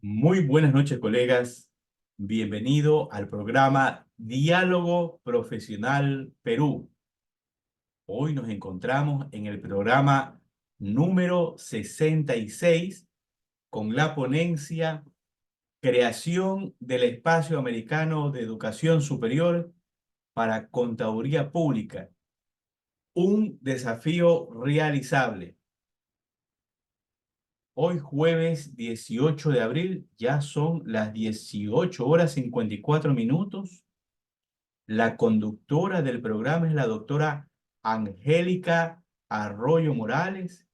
Muy buenas noches, colegas. Bienvenido al programa Diálogo Profesional Perú. Hoy nos encontramos en el programa número 66 con la ponencia Creación del Espacio Americano de Educación Superior para Contaduría Pública. Un desafío realizable. Hoy jueves 18 de abril, ya son las 18:54. La conductora del programa es la doctora Angélica Arroyo Morales,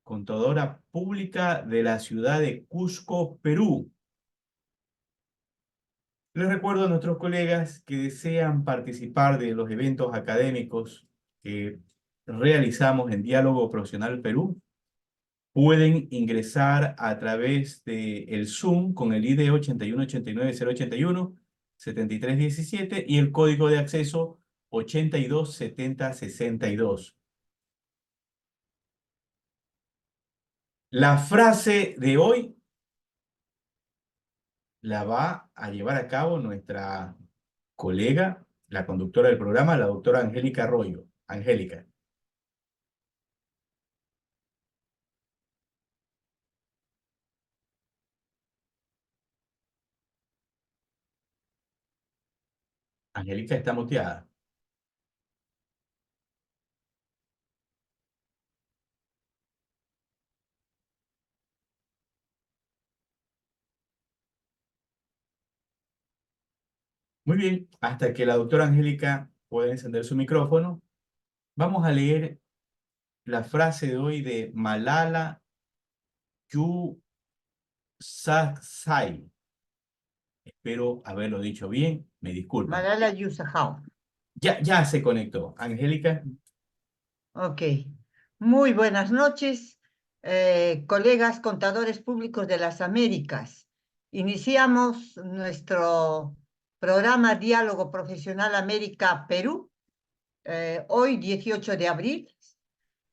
contadora pública de la ciudad de Cusco, Perú. Les recuerdo a nuestros colegas que desean participar de los eventos académicos que realizamos en Diálogo Profesional Perú. Pueden ingresar a través del Zoom con el ID 8189-081-7317 y el código de acceso 827062. La frase de hoy la va a llevar a cabo nuestra colega, la conductora del programa, la doctora Angélica Arroyo. Angélica. Angélica está muteada. Muy bien, hasta que la doctora Angélica pueda encender su micrófono, vamos a leer la frase de hoy de Malala Yousafzai. Espero haberlo dicho bien, me disculpan. Malala Yousafzai. Ya se conectó. Angélica. Ok. Muy buenas noches, colegas contadores públicos de las Américas. Iniciamos nuestro programa Diálogo Profesional América-Perú. Hoy, 18 de abril,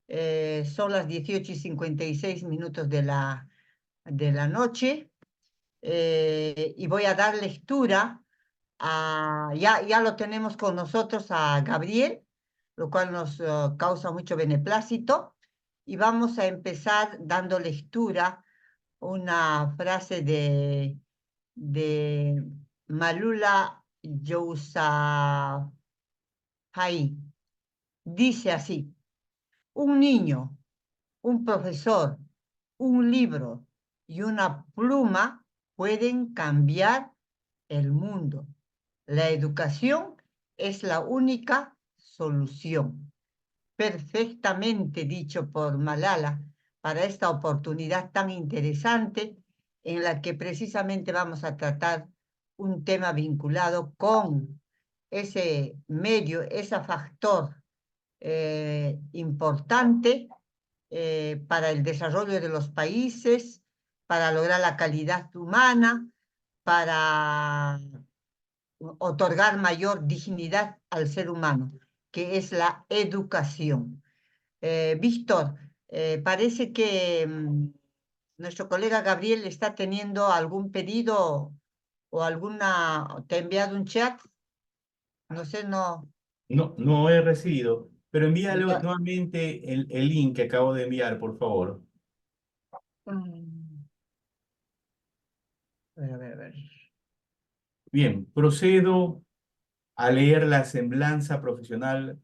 son las 18:56 de la noche. Y voy a dar lectura ya lo tenemos con nosotros a Gabriel, lo cual nos causa mucho beneplácito. Y vamos a empezar dando lectura una frase de Malala Yousafzai. Dice así: un niño, un profesor, un libro y una pluma pueden cambiar el mundo. La educación es la única solución. Perfectamente dicho por Malala para esta oportunidad tan interesante en la que precisamente vamos a tratar un tema vinculado con ese medio, ese factor importante para el desarrollo de los países, para lograr la calidad humana, para otorgar mayor dignidad al ser humano, que es la educación. Víctor, parece que nuestro colega Gabriel está teniendo algún pedido o te ha enviado un chat. No sé, no. No he recibido, pero envíale Ya. nuevamente el link que acabo de enviar, por favor. Mm, a ver, a ver. Bien, procedo a leer la semblanza profesional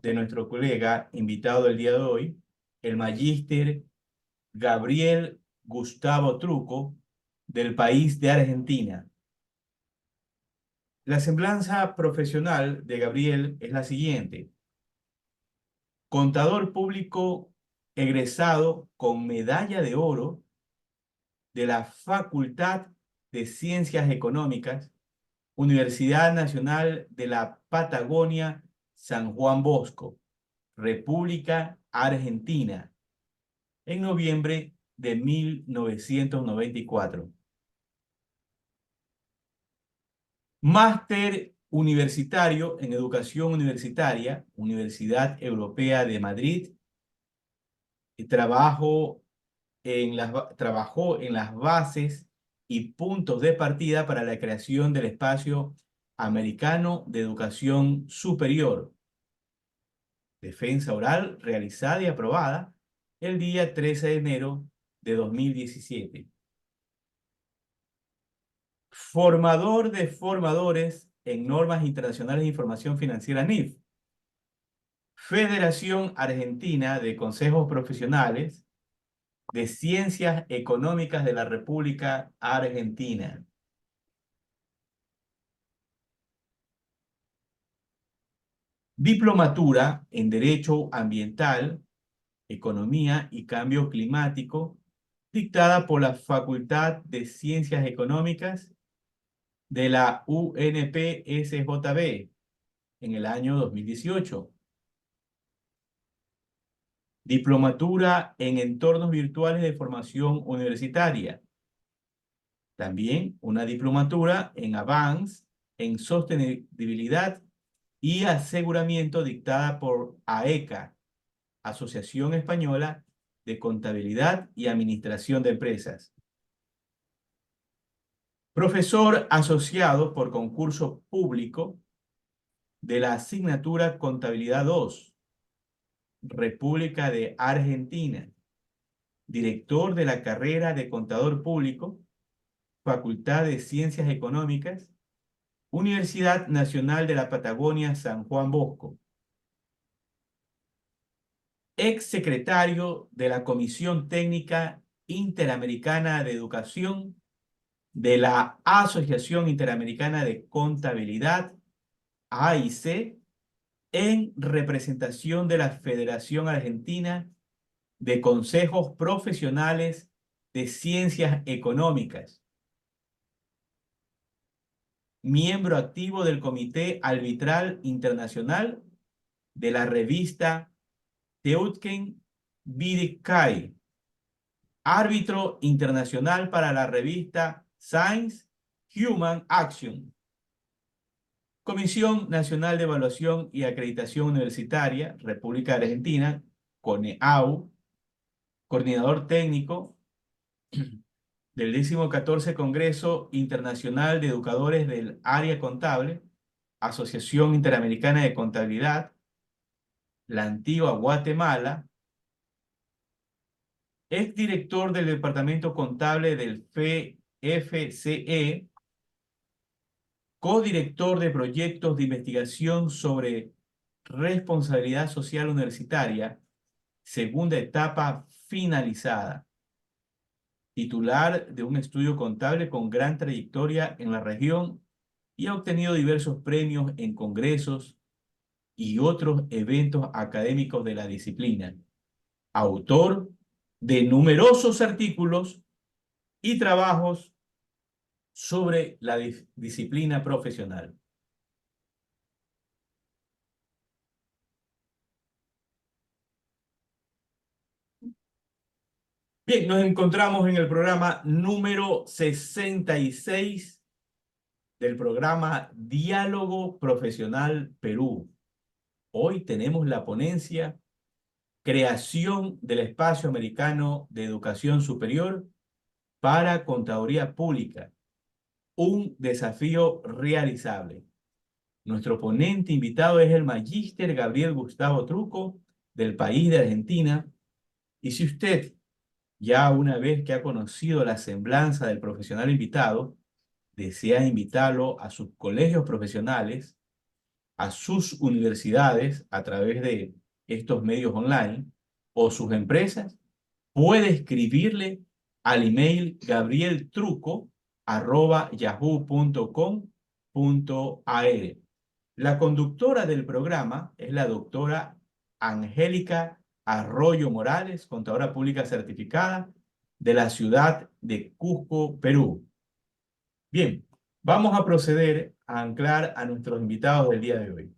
de nuestro colega invitado el día de hoy, el magíster Gabriel Gustavo Truco, del país de Argentina. La semblanza profesional de Gabriel es la siguiente: contador público egresado con medalla de oro de la Facultad de Ciencias Económicas, Universidad Nacional de la Patagonia, San Juan Bosco, República Argentina, en noviembre de 1994. Máster universitario en Educación Universitaria, Universidad Europea de Madrid. Trabajó en las bases y puntos de partida para la creación del Espacio Americano de Educación Superior. Defensa oral realizada y aprobada el día 13 de enero de 2017. Formador de formadores en normas internacionales de información financiera NIF. Federación Argentina de Consejos Profesionales de Ciencias Económicas de la República Argentina. Diplomatura en Derecho Ambiental, Economía y Cambio Climático, dictada por la Facultad de Ciencias Económicas de la UNP-SJB en el año 2018. Diplomatura en Entornos Virtuales de Formación Universitaria. También una diplomatura en Avance en Sostenibilidad y Aseguramiento dictada por AECA, Asociación Española de Contabilidad y Administración de Empresas. Profesor asociado por concurso público de la asignatura Contabilidad 2, República de Argentina. Director de la carrera de Contador Público, Facultad de Ciencias Económicas, Universidad Nacional de la Patagonia San Juan Bosco. Ex secretario de la Comisión Técnica Interamericana de Educación de la Asociación Interamericana de Contabilidad, AIC, en representación de la Federación Argentina de Consejos Profesionales de Ciencias Económicas. Miembro activo del Comité Arbitral Internacional de la revista Teutken Bidikay. Árbitro internacional para la revista Science Human Action. Comisión Nacional de Evaluación y Acreditación Universitaria, República Argentina, CONEAU, coordinador técnico del 14º Congreso Internacional de Educadores del Área Contable, Asociación Interamericana de Contabilidad, la Antigua Guatemala. Es director del Departamento Contable del FCE, codirector de proyectos de investigación sobre responsabilidad social universitaria, segunda etapa finalizada. Titular de un estudio contable con gran trayectoria en la región y ha obtenido diversos premios en congresos y otros eventos académicos de la disciplina. Autor de numerosos artículos y trabajos sobre la disciplina profesional. Bien, nos encontramos en el programa número 66 del programa Diálogo Profesional Perú. Hoy tenemos la ponencia Creación del Espacio Americano de Educación Superior para Contaduría Pública. Un desafío realizable. Nuestro ponente invitado es el magíster Gabriel Gustavo Truco, del país de Argentina. Y si usted, ya una vez que ha conocido la semblanza del profesional invitado, desea invitarlo a sus colegios profesionales, a sus universidades a través de estos medios online o sus empresas, puede escribirle al email gabrieltruco@yahoo.com.ar. La conductora del programa es la doctora Angélica Arroyo Morales, contadora pública certificada de la ciudad de Cusco, Perú. Bien, vamos a proceder a anclar a nuestros invitados del día de hoy.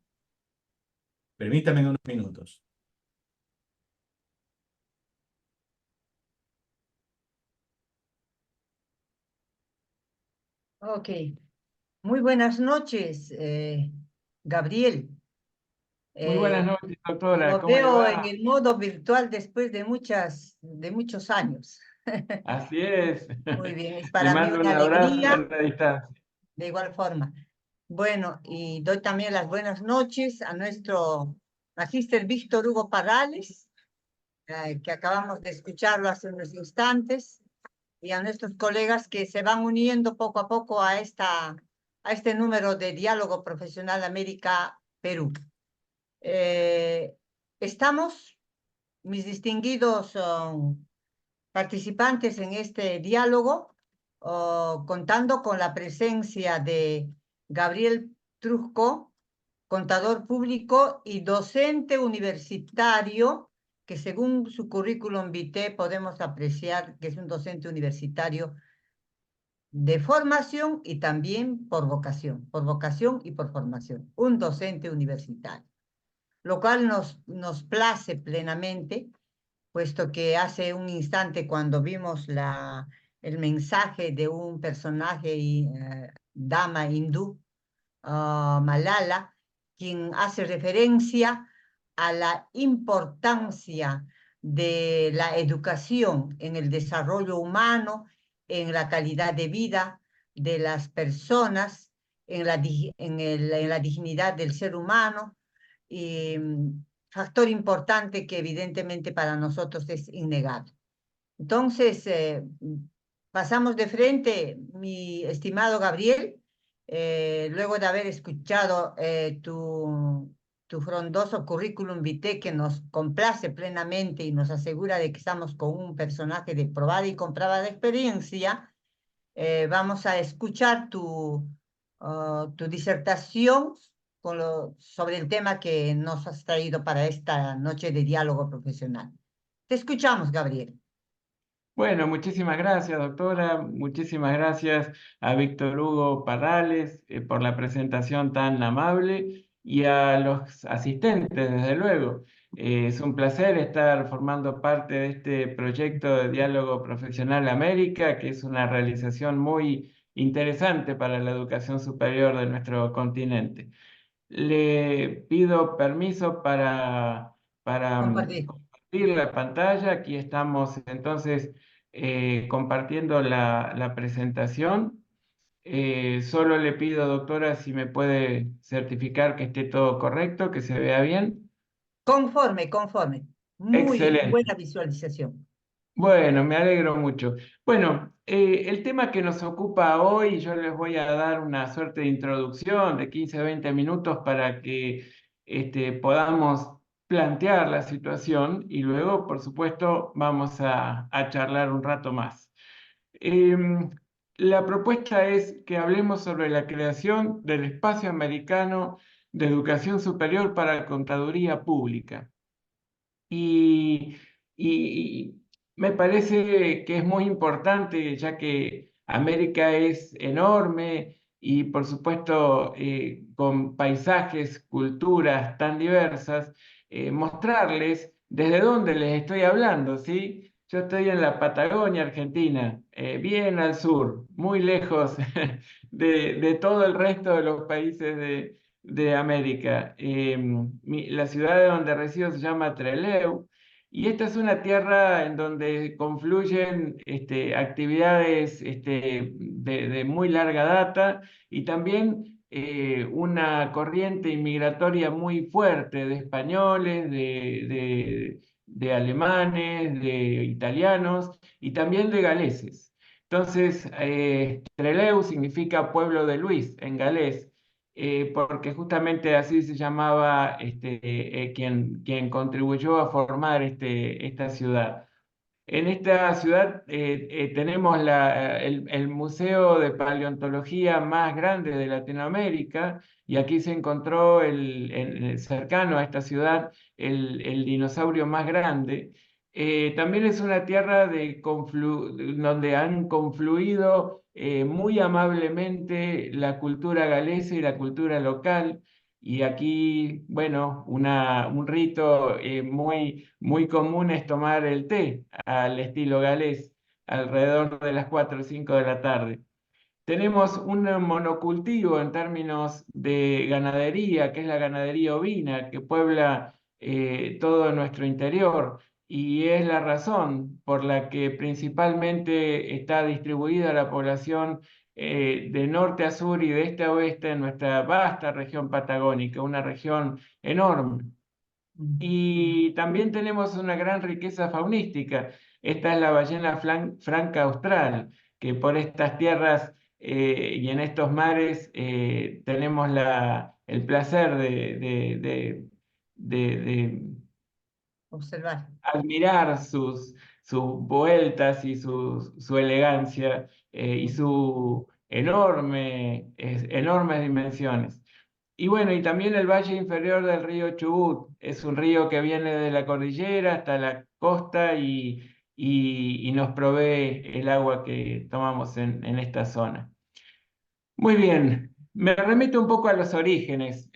Permítame unos minutos. Ok. Muy buenas noches, Gabriel. Muy buenas noches, doctora. Lo ¿Cómo le veo en va? el modo virtual después de muchos años. Así es. Muy bien, es Le para mí mando una un abrazo a alegría, la distancia. de igual forma. Bueno, y doy también las buenas noches a nuestro magíster Víctor Hugo Parrales, que acabamos de escucharlo hace unos instantes, y a nuestros colegas que se van uniendo poco a poco a este número de Diálogo Profesional América-Perú. Estamos, mis distinguidos participantes en este diálogo, contando con la presencia de Gabriel Trujco, contador público y docente universitario, que según su currículum vitae podemos apreciar que es un docente universitario de formación y también por vocación y por formación, un docente universitario, lo cual nos place plenamente, puesto que hace un instante cuando vimos el mensaje de un personaje dama hindú, Malala, quien hace referencia a la importancia de la educación en el desarrollo humano, en la calidad de vida de las personas, en la dignidad del ser humano, y factor importante que evidentemente para nosotros es innegable. Entonces, pasamos de frente, mi estimado Gabriel, luego de haber escuchado tu frondoso currículum vitae que nos complace plenamente y nos asegura de que estamos con un personaje de probada y comprobada experiencia. Vamos a escuchar tu disertación sobre el tema que nos has traído para esta noche de diálogo profesional. Te escuchamos, Gabriel. Bueno, muchísimas gracias, doctora. Muchísimas gracias a Víctor Hugo Parrales por la presentación tan amable y a los asistentes, desde luego. Es un placer estar formando parte de este proyecto de Diálogo Profesional América, que es una realización muy interesante para la educación superior de nuestro continente. Le pido permiso para Compartir. compartir la pantalla. Aquí estamos entonces compartiendo la presentación. Solo le pido, doctora, si me puede certificar que esté todo correcto, que se vea bien. Conforme, conforme. Muy Excelente. buena visualización. Bueno, me alegro mucho. Bueno, el tema que nos ocupa hoy, yo les voy a dar una suerte de introducción de 15 20 minutos para que podamos plantear la situación y luego, por supuesto, vamos a charlar un rato más. Em, la propuesta es que hablemos sobre la creación del Espacio Americano de Educación Superior para Contaduría Pública. Y, y me parece que es muy importante, ya que América es enorme y por supuesto con paisajes, culturas tan diversas, mostrarles desde dónde les estoy hablando, ¿sí? Yo estoy en la Patagonia, Argentina, bien al sur, muy lejos de todo el resto de los países de América. La ciudad de donde resido se llama Trelew y esta es una tierra en donde confluyen actividades de muy larga data y también una corriente inmigratoria muy fuerte de españoles, de alemanes, de italianos y también de galeses. Entonces, Trelew significa pueblo de Luis en galés porque justamente así se llamaba quien contribuyó a formar esta ciudad. En esta ciudad tenemos el museo de paleontología más grande de Latinoamérica y aquí se encontró cercano a esta ciudad el dinosaurio más grande. También es una tierra donde han confluido muy amablemente la cultura galesa y la cultura local. Y aquí, bueno, un rito muy común es tomar el té al estilo galés alrededor de las 4 o 5 de la tarde. Tenemos un monocultivo en términos de ganadería, que es la ganadería ovina, que puebla todo nuestro interior. y es la razón por la que principalmente está distribuida la población de norte a sur y de este a oeste en nuestra vasta región patagónica, una región enorme. Y también tenemos una gran riqueza faunística. Esta es la ballena franca austral, que por estas tierras y en estos mares tenemos el placer de Observar. admirar sus vueltas y su elegancia y su enormes dimensiones. Y bueno, y también el valle inferior del río Chubut, es un río que viene de la cordillera hasta la costa y nos provee el agua que tomamos en esta zona. Muy bien, me remito un poco a los orígenes.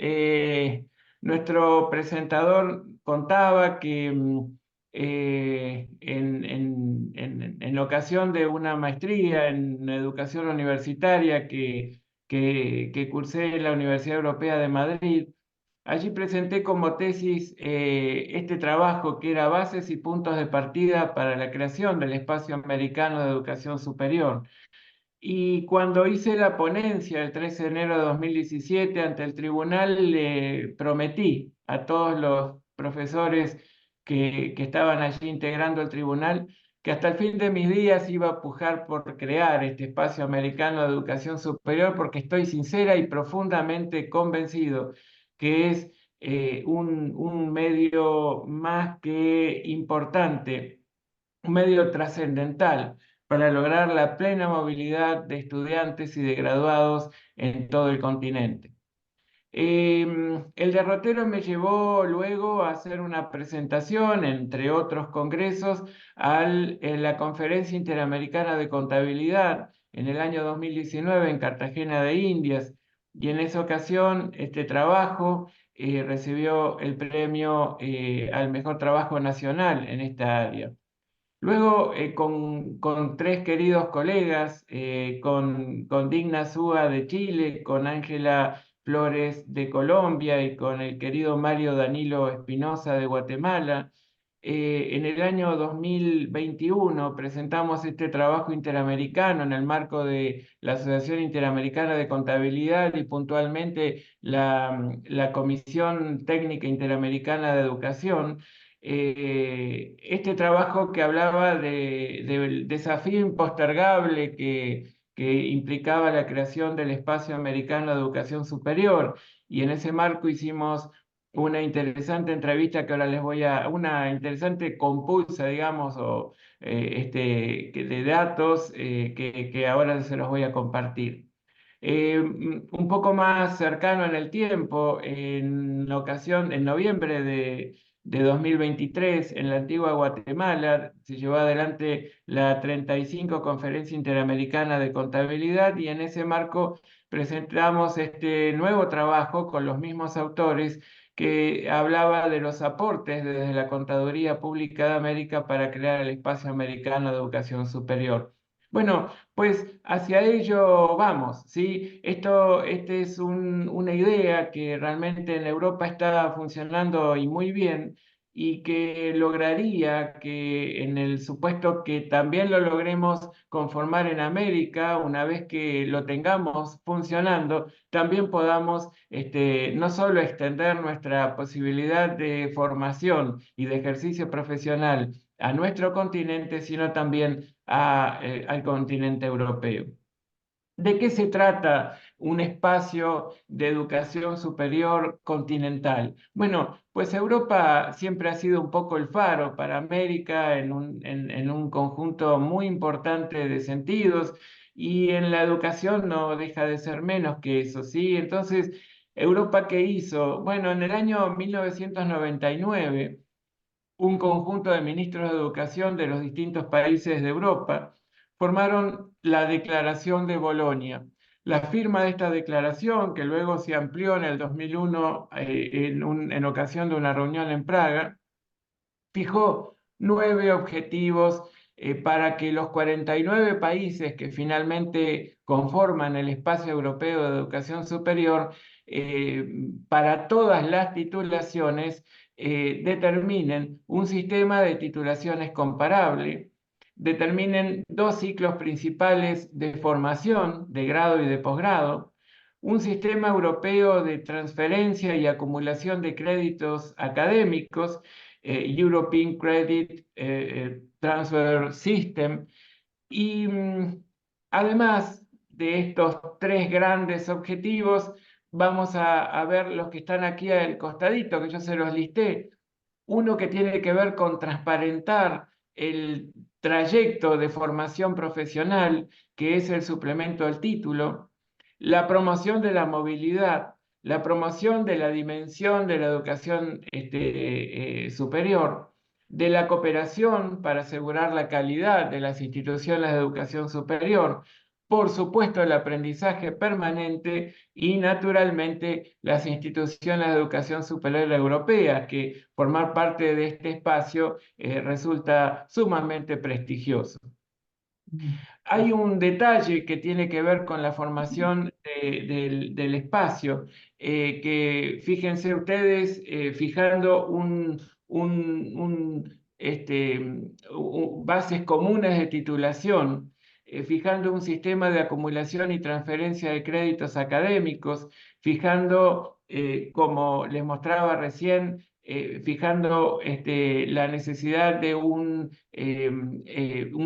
Nuestro presentador contaba que en ocasión de una maestría en educación universitaria que cursé en la Universidad Europea de Madrid, allí presenté como tesis este trabajo que era Bases y puntos de partida para la creación del Espacio Americano de Educación Superior. Y cuando hice la ponencia el 13 de enero de 2017 ante el tribunal, le prometí a todos los profesores que estaban allí integrando el tribunal que hasta el fin de mis días iba a pujar por crear este espacio americano de educación superior, porque estoy sincera y profundamente convencido que es un medio más que importante, un medio trascendental para lograr la plena movilidad de estudiantes y de graduados en todo el continente. El derrotero me llevó luego a hacer una presentación, entre otros congresos, en la Conferencia Interamericana de Contabilidad en el año 2019 en Cartagena de Indias, y en esa ocasión este trabajo recibió el premio al mejor trabajo nacional en esta área. Luego, con tres queridos colegas, con Digna Súa de Chile, con Ángela Flores de Colombia y con el querido Mario Danilo Espinosa de Guatemala, en el año 2021 presentamos este trabajo interamericano en el marco de la Asociación Interamericana de Contabilidad y puntualmente la Comisión Técnica Interamericana de Educación. Este trabajo que hablaba del desafío impostergable que implicaba la creación del Espacio Americano de Educación Superior, y en ese marco hicimos una interesante entrevista que ahora una interesante compulsa, digamos, de datos que ahora se los voy a compartir. Un poco más cercano en el tiempo, en noviembre de 2023, en la antigua Guatemala, se llevó adelante la 35 Conferencia Interamericana de Contabilidad, y en ese marco presentamos este nuevo trabajo con los mismos autores que hablaba de los aportes desde la Contaduría Pública de América para crear el Espacio Americano de Educación Superior. Bueno, pues hacia ello vamos, ¿sí? Este es una idea que realmente en Europa está funcionando y muy bien, y que lograría que en el supuesto que también lo logremos conformar en América, una vez que lo tengamos funcionando, también podamos no solo extender nuestra posibilidad de formación y de ejercicio profesional a nuestro continente, sino también al continente europeo. ¿De qué se trata un espacio de educación superior continental? Bueno, pues Europa siempre ha sido un poco el faro para América en un conjunto muy importante de sentidos, y en la educación no deja de ser menos que eso, ¿sí? Entonces, ¿Europa qué hizo? Bueno, en el año 1999, un conjunto de ministros de educación de los distintos países de Europa formaron la Declaración de Bolonia. La firma de esta declaración, que luego se amplió en el 2001 en ocasión de una reunión en Praga, fijó 9 objetivos para que los 49 países que finalmente conforman el Espacio Europeo de Educación Superior, para todas las titulaciones, determinen un sistema de titulaciones comparable, determinen 2 ciclos principales de formación, de grado y de posgrado, un sistema europeo de transferencia y acumulación de créditos académicos, European Credit Transfer System, y además de estos 3 grandes objetivos, vamos a ver los que están aquí al costadito, que yo se los listé. Uno que tiene que ver con transparentar el trayecto de formación profesional, que es el suplemento al título, la promoción de la movilidad, la promoción de la dimensión de la educación superior, de la cooperación para asegurar la calidad de las instituciones de educación superior, por supuesto el aprendizaje permanente y naturalmente las instituciones de educación superior europeas, que formar parte de este espacio resulta sumamente prestigioso. Hay un detalle que tiene que ver con la formación del espacio, que fíjense ustedes, fijando bases comunes de titulación, fijando un sistema de acumulación y transferencia de créditos académicos, fijando, como les mostraba recién, fijando la necesidad de un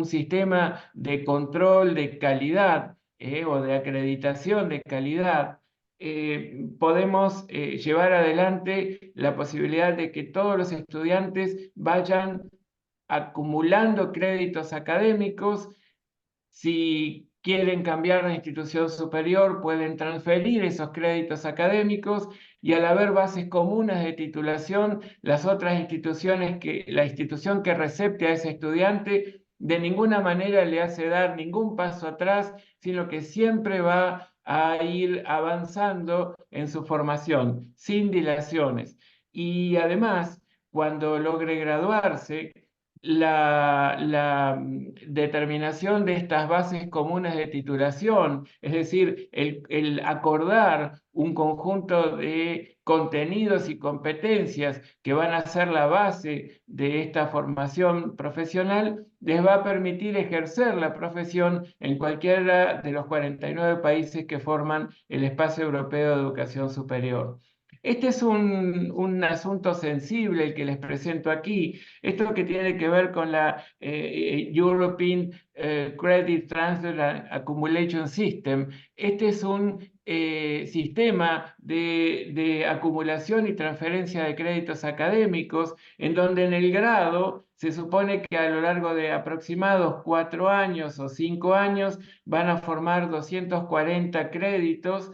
sistema de control de calidad o de acreditación de calidad, podemos llevar adelante la posibilidad de que todos los estudiantes vayan acumulando créditos académicos. Si quieren cambiar de institución superior, pueden transferir esos créditos académicos, y al haber bases comunes de titulación, las otras instituciones la institución que recepte a ese estudiante de ninguna manera le hace dar ningún paso atrás, sino que siempre va a ir avanzando en su formación, sin dilaciones. Y además, cuando logre graduarse, la determinación de estas bases comunes de titulación, es decir, el acordar un conjunto de contenidos y competencias que van a ser la base de esta formación profesional, les va a permitir ejercer la profesión en cualquiera de los 49 países que forman el Espacio Europeo de Educación Superior. Este es un asunto sensible el que les presento aquí. Esto que tiene que ver con la European Credit Transfer and Accumulation System. Este es un sistema de acumulación y transferencia de créditos académicos, en donde en el grado se supone que a lo largo de aproximados 4 años o 5 años van a formar 240 créditos,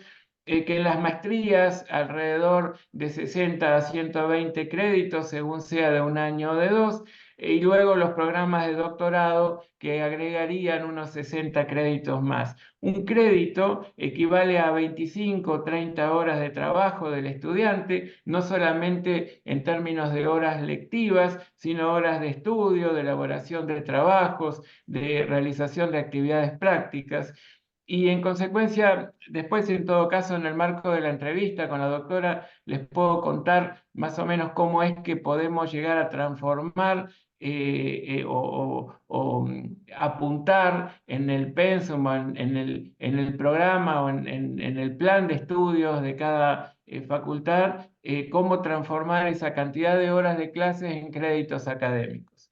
que en las maestrías alrededor de 60 a 120 créditos, según sea de un año o de 2, y luego los programas de doctorado que agregarían unos 60 créditos más. Un crédito equivale a 25 o 30 horas de trabajo del estudiante, no solamente en términos de horas lectivas, sino horas de estudio, de elaboración de trabajos, de realización de actividades prácticas. Y en consecuencia, después, en todo caso, en el marco de la entrevista con la doctora, les puedo contar más o menos cómo es que podemos llegar a transformar apuntar en el pensum, en el programa o en el plan de estudios de cada facultad, cómo transformar esa cantidad de horas de clases en créditos académicos.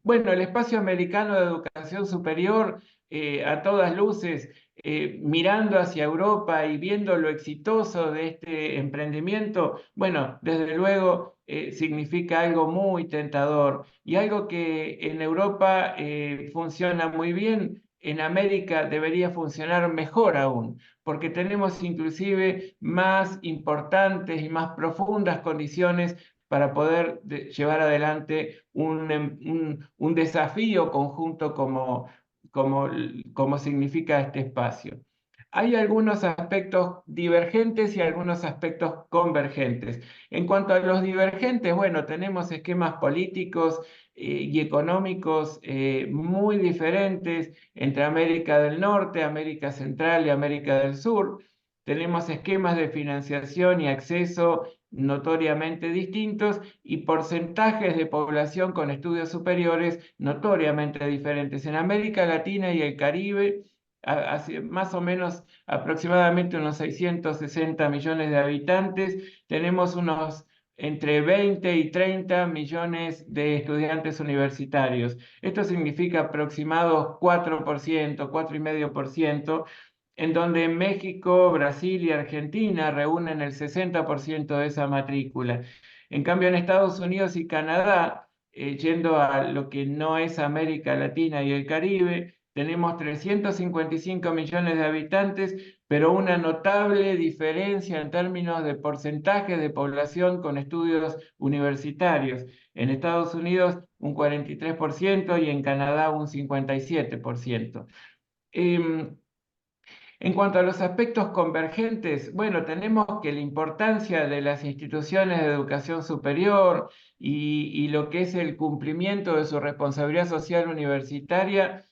Bueno, el Espacio Americano de Educación Superior, a todas luces, mirando hacia Europa y viendo lo exitoso de este emprendimiento, bueno, desde luego significa algo muy tentador y algo que en Europa funciona muy bien. En América debería funcionar mejor aún, porque tenemos inclusive más importantes y más profundas condiciones para poder llevar adelante un desafío conjunto como significa este espacio. Hay algunos aspectos divergentes y algunos aspectos convergentes. En cuanto a los divergentes, bueno, tenemos esquemas políticos y económicos muy diferentes entre América del Norte, América Central y América del Sur. Tenemos esquemas de financiación y acceso notoriamente distintos y porcentajes de población con estudios superiores notoriamente diferentes. En América Latina y el Caribe, más o menos aproximadamente unos 660 millones de habitantes, tenemos unos entre 20 y 30 millones de estudiantes universitarios. Esto significa aproximados 4%, 4,5%, en donde México, Brasil y Argentina reúnen el 60% de esa matrícula. En cambio, en Estados Unidos y Canadá, yendo a lo que no es América Latina y el Caribe, tenemos 355 millones de habitantes, pero una notable diferencia en términos de porcentaje de población con estudios universitarios. En Estados Unidos un 43% y en Canadá un 57%. En cuanto a los aspectos convergentes, bueno, tenemos que la importancia de las instituciones de educación superior y lo que es el cumplimiento de su responsabilidad social universitaria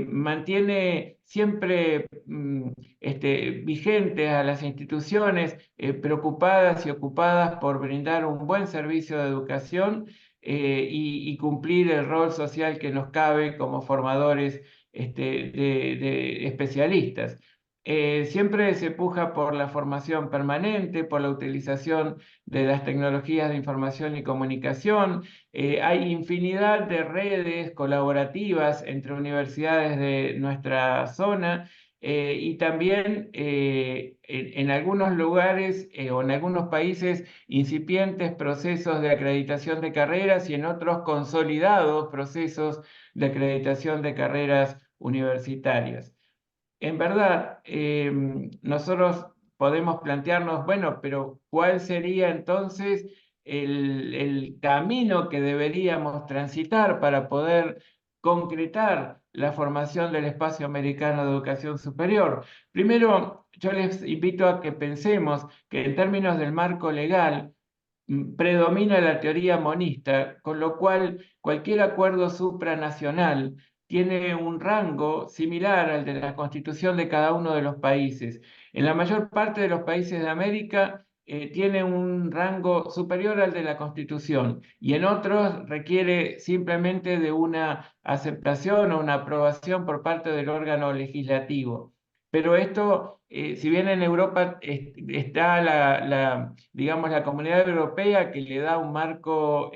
mantiene siempre vigentes a las instituciones preocupadas y ocupadas por brindar un buen servicio de educación y cumplir el rol social que nos cabe como formadores de especialistas. Siempre se puja por la formación permanente, por la utilización de las tecnologías de información y comunicación. Hay infinidad de redes colaborativas entre universidades de nuestra zona y también en algunos lugares o en algunos países incipientes procesos de acreditación de carreras y en otros consolidados procesos de acreditación de carreras universitarias. En verdad, nosotros podemos plantearnos, bueno, pero ¿cuál sería entonces el camino que deberíamos transitar para poder concretar la formación del espacio americano de educación superior? Primero, yo les invito a que pensemos que en términos del marco legal, predomina la teoría monista, con lo cual cualquier acuerdo supranacional tiene un rango similar al de la constitución de cada uno de los países. En la mayor parte de los países de América tiene un rango superior al de la constitución y en otros requiere simplemente de una aceptación o una aprobación por parte del órgano legislativo. Pero esto, si bien en Europa está digamos, la Comunidad Europea que le da un marco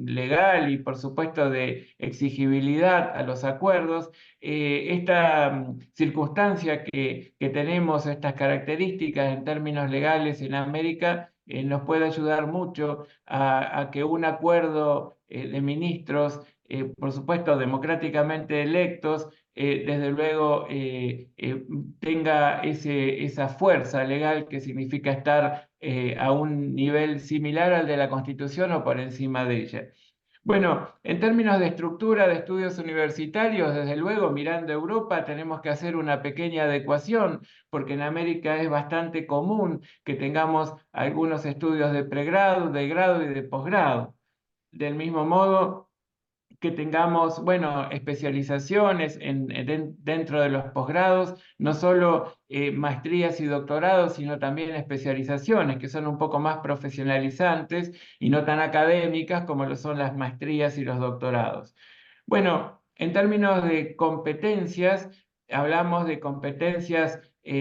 legal y por supuesto de exigibilidad a los acuerdos, esta circunstancia que tenemos, estas características en términos legales en América, nos puede ayudar mucho a que un acuerdo de ministros, por supuesto democráticamente electos, desde luego tenga esa fuerza legal que significa estar a un nivel similar al de la Constitución o por encima de ella. Bueno, en términos de estructura de estudios universitarios, desde luego, mirando Europa, tenemos que hacer una pequeña adecuación, porque en América es bastante común que tengamos algunos estudios de pregrado, de grado y de posgrado. Del mismo modo, que tengamos, bueno, especializaciones dentro de los posgrados, no solo maestrías y doctorados, sino también especializaciones que son un poco más profesionalizantes y no tan académicas como lo son las maestrías y los doctorados. Bueno, en términos de competencias, hablamos de competencias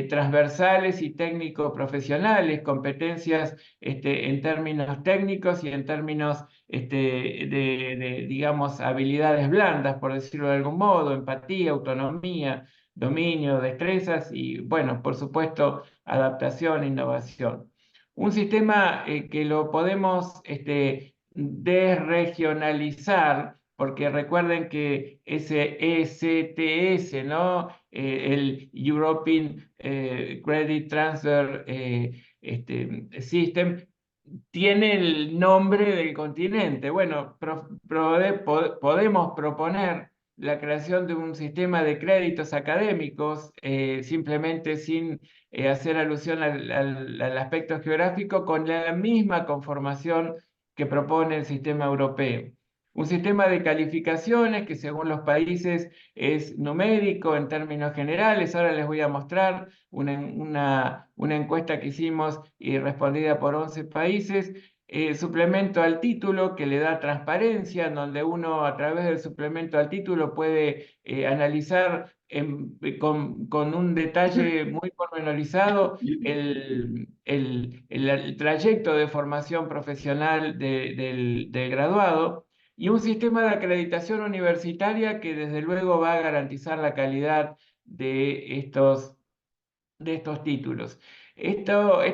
transversales y técnico-profesionales, competencias en términos técnicos y en términos digamos, habilidades blandas, por decirlo de algún modo, empatía, autonomía, dominio, destrezas y, bueno, por supuesto, adaptación e innovación. Un sistema que lo podemos desregionalizar, porque recuerden que ese ECTS, ¿no? El European Credit Transfer System, tiene el nombre del continente. Bueno, podemos proponer la creación de un sistema de créditos académicos, simplemente sin hacer alusión al aspecto geográfico, con la misma conformación que propone el sistema europeo. Un sistema de calificaciones que según los países es numérico en términos generales. Ahora les voy a mostrar una encuesta que hicimos y respondida por 11 países. Suplemento al título que le da transparencia, en donde uno a través del suplemento al título puede analizar con un detalle muy pormenorizado el trayecto de formación profesional del graduado, y un sistema de acreditación universitaria que desde luego va a garantizar la calidad de estos títulos. Este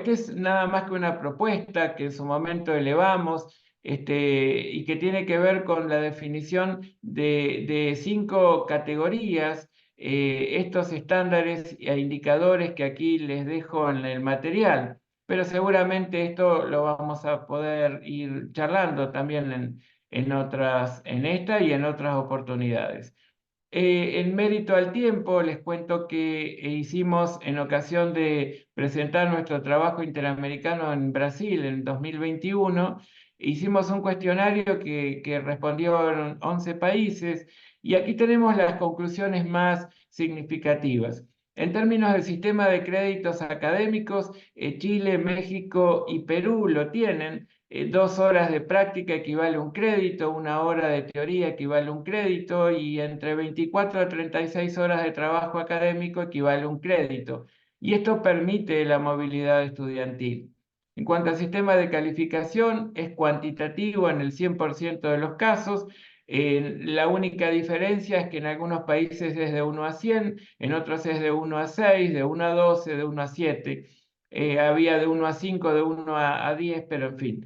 es nada más que una propuesta que en su momento elevamos y que tiene que ver con la definición de 5 categorías. Estos estándares e indicadores que aquí les dejo en el material, pero seguramente esto lo vamos a poder ir charlando también en esta y en otras oportunidades. En mérito al tiempo, les cuento que hicimos en ocasión de presentar nuestro trabajo interamericano en Brasil en 2021, hicimos un cuestionario que respondieron 11 países, y aquí tenemos las conclusiones más significativas. En términos del sistema de créditos académicos, Chile, México y Perú lo tienen. 2 horas de práctica equivale a un crédito, 1 hora de teoría equivale a un crédito, y entre 24 a 36 horas de trabajo académico equivale a un crédito. Y esto permite la movilidad estudiantil. En cuanto al sistema de calificación, es cuantitativo en el 100% de los casos. La única diferencia es que en algunos países es de 1 a 100, en otros es de 1 a 6, de 1 a 12, de 1 a 7. Había de 1 a 5, de 1 a 10, pero en fin.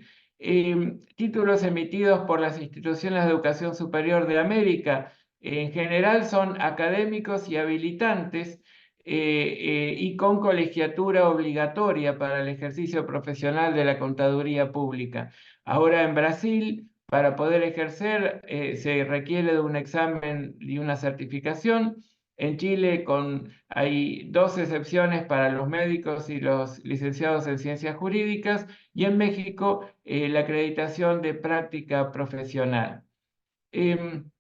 Títulos emitidos por las instituciones de educación superior de América en general son académicos y habilitantes, y con colegiatura obligatoria para el ejercicio profesional de la contaduría pública. Ahora en Brasil, para poder ejercer, se requiere de un examen y una certificación. En Chile hay 2 excepciones para los médicos y los licenciados en ciencias jurídicas, y en México la acreditación de práctica profesional. En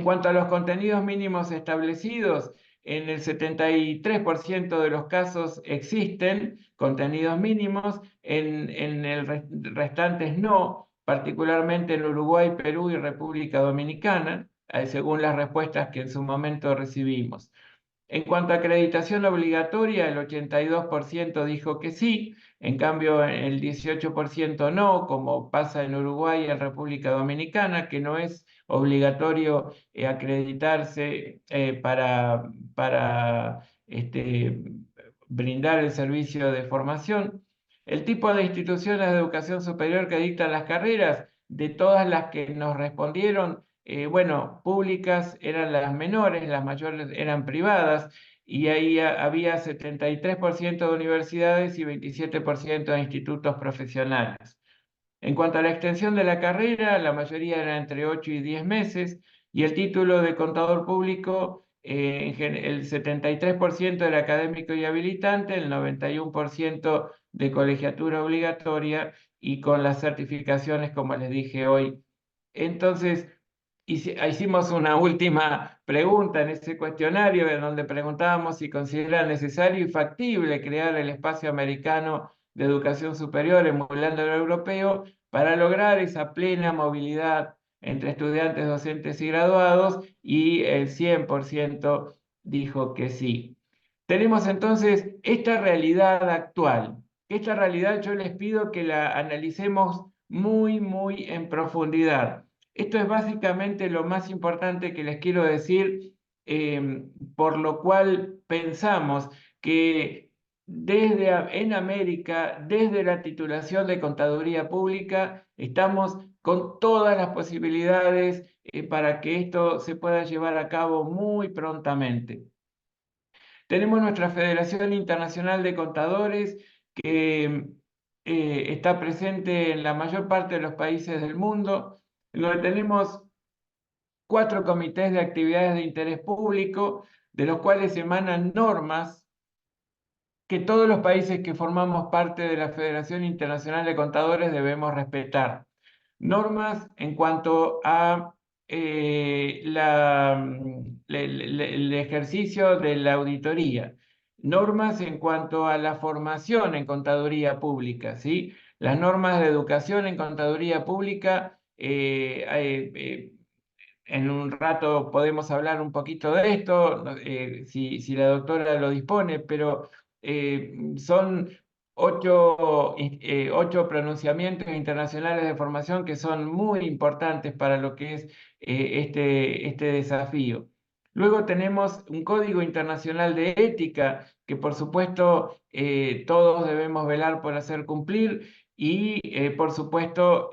cuanto a los contenidos mínimos establecidos, en el 73% de los casos existen contenidos mínimos, en el restantes no, particularmente en Uruguay, Perú y República Dominicana, según las respuestas que en su momento recibimos. En cuanto a acreditación obligatoria, el 82% dijo que sí, en cambio el 18% no, como pasa en Uruguay y en República Dominicana, que no es obligatorio acreditarse para brindar el servicio de formación. El tipo de instituciones de educación superior que dictan las carreras, de todas las que nos respondieron, bueno, públicas eran las menores, las mayores eran privadas, y ahí había 73% de universidades y 27% de institutos profesionales. En cuanto a la extensión de la carrera, la mayoría era entre 8 y 10 meses, y el título de contador público, el 73% era académico y habilitante, el 91% de colegiatura obligatoria, y con las certificaciones, como les dije hoy. Entonces, hicimos una última pregunta en ese cuestionario, en donde preguntábamos si considera necesario y factible crear el espacio americano de educación superior emulando el europeo para lograr esa plena movilidad entre estudiantes, docentes y graduados, y el 100% dijo que sí. Tenemos entonces esta realidad actual. Esta realidad yo les pido que la analicemos muy, muy en profundidad. Esto es básicamente lo más importante que les quiero decir, por lo cual pensamos que en América, desde la titulación de Contaduría Pública, estamos con todas las posibilidades para que esto se pueda llevar a cabo muy prontamente. Tenemos nuestra Federación Internacional de Contadores, que está presente en la mayor parte de los países del mundo, en donde tenemos 4 comités de actividades de interés público, de los cuales emanan normas que todos los países que formamos parte de la Federación Internacional de Contadores debemos respetar. Normas en cuanto a el ejercicio de la auditoría, normas en cuanto a la formación en contaduría pública, ¿sí? Las normas de educación en contaduría pública, en un rato podemos hablar un poquito de esto, si la doctora lo dispone, pero son 8 pronunciamientos internacionales de formación que son muy importantes para lo que es este desafío. Luego tenemos un código internacional de ética que por supuesto todos debemos velar por hacer cumplir y por supuesto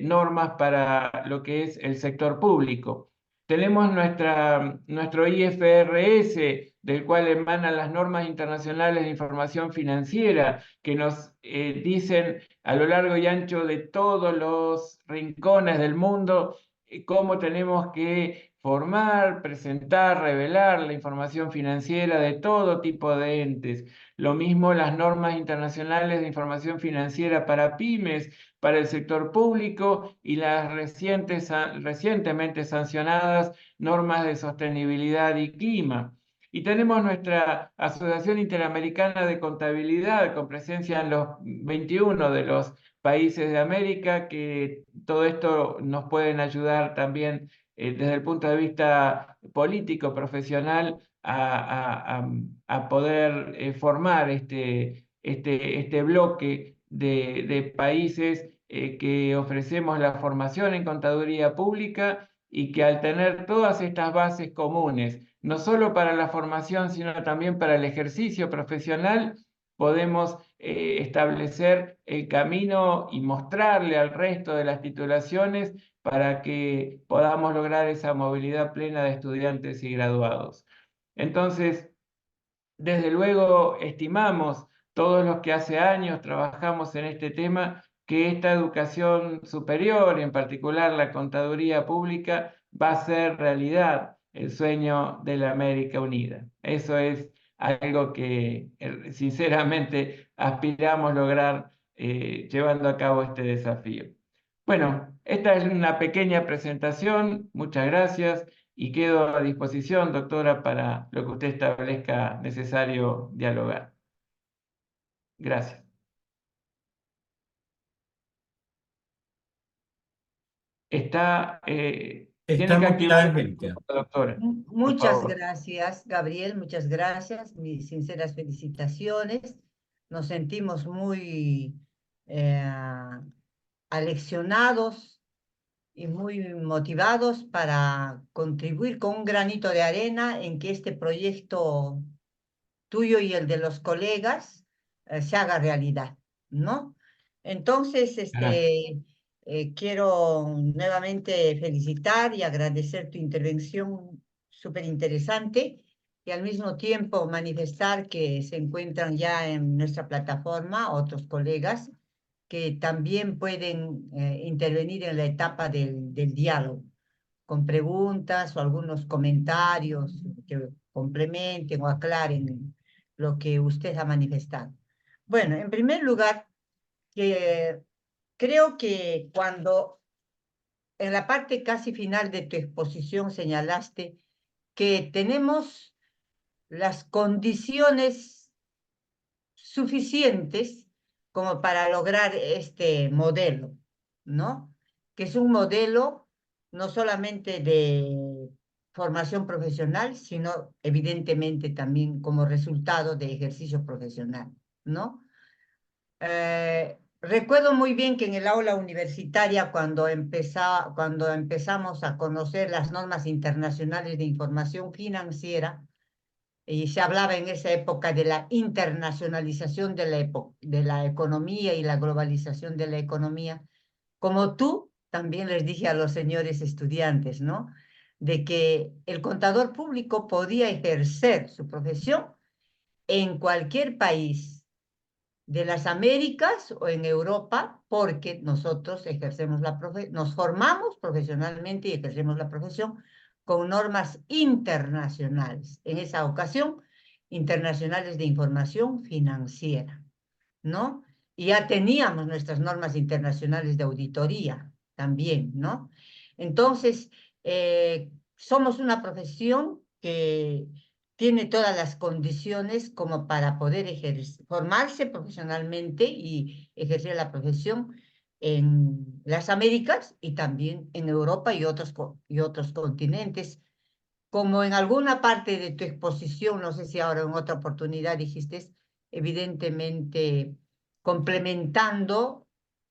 normas para lo que es el sector público. Tenemos nuestro IFRS, del cual emanan las normas internacionales de información financiera, que nos dicen a lo largo y ancho de todos los rincones del mundo cómo tenemos que formar, presentar, revelar la información financiera de todo tipo de entes. Lo mismo las normas internacionales de información financiera para pymes, para el sector público y las recientemente sancionadas normas de sostenibilidad y clima. Y tenemos nuestra Asociación Interamericana de Contabilidad con presencia en los 21 de los países de América, que todo esto nos pueden ayudar también desde el punto de vista político, profesional, a poder formar este bloque de países que ofrecemos la formación en contaduría pública y que al tener todas estas bases comunes, no solo para la formación, sino también para el ejercicio profesional, podemos establecer el camino y mostrarle al resto de las titulaciones para que podamos lograr esa movilidad plena de estudiantes y graduados. Entonces, desde luego, estimamos todos los que hace años trabajamos en este tema que esta educación superior, en particular la contaduría pública, va a ser realidad el sueño de la América Unida. Eso es algo que sinceramente aspiramos lograr llevando a cabo este desafío. Bueno, esta es una pequeña presentación. Muchas gracias y quedo a disposición, doctora, para lo que usted establezca necesario dialogar. Gracias. Tiene que Está muteada, activar el Angélica. micrófono, doctora, por Muchas favor. gracias, Gabriel, muchas gracias. Mis sinceras felicitaciones. Nos sentimos muy eh, aleccionados y muy motivados para contribuir con un granito de arena en que este proyecto tuyo y el de los colegas se haga realidad, ¿no? Entonces, Gracias. quiero nuevamente felicitar y agradecer tu intervención súper interesante y al mismo tiempo manifestar que se encuentran ya en nuestra plataforma otros colegas que también pueden intervenir en la etapa del diálogo con preguntas o algunos comentarios que complementen o aclaren lo que usted ha manifestado. Bueno, en primer lugar, que creo que cuando en la parte casi final de tu exposición señalaste que tenemos las condiciones suficientes como para lograr este modelo, ¿no? Que es un modelo no solamente de formación profesional, sino evidentemente también como resultado de ejercicio profesional, ¿no? Recuerdo muy bien que en el aula universitaria, cuando empezamos a conocer las normas internacionales de información financiera, y se hablaba en esa época de la internacionalización de la economía y la globalización de la economía, como tú también les dije a los señores estudiantes, ¿no? De que el contador público podía ejercer su profesión en cualquier país de las Américas o en Europa, porque nosotros nos formamos profesionalmente y ejercemos la profesión con normas internacionales, en esa ocasión, internacionales de información financiera, ¿no? Y ya teníamos nuestras normas internacionales de auditoría, también, ¿no? Entonces, somos una profesión que tiene todas las condiciones como para poder formarse profesionalmente y ejercer la profesión en las Américas y también en Europa y otros continentes. Como en alguna parte de tu exposición, no sé si ahora en otra oportunidad dijiste, evidentemente complementando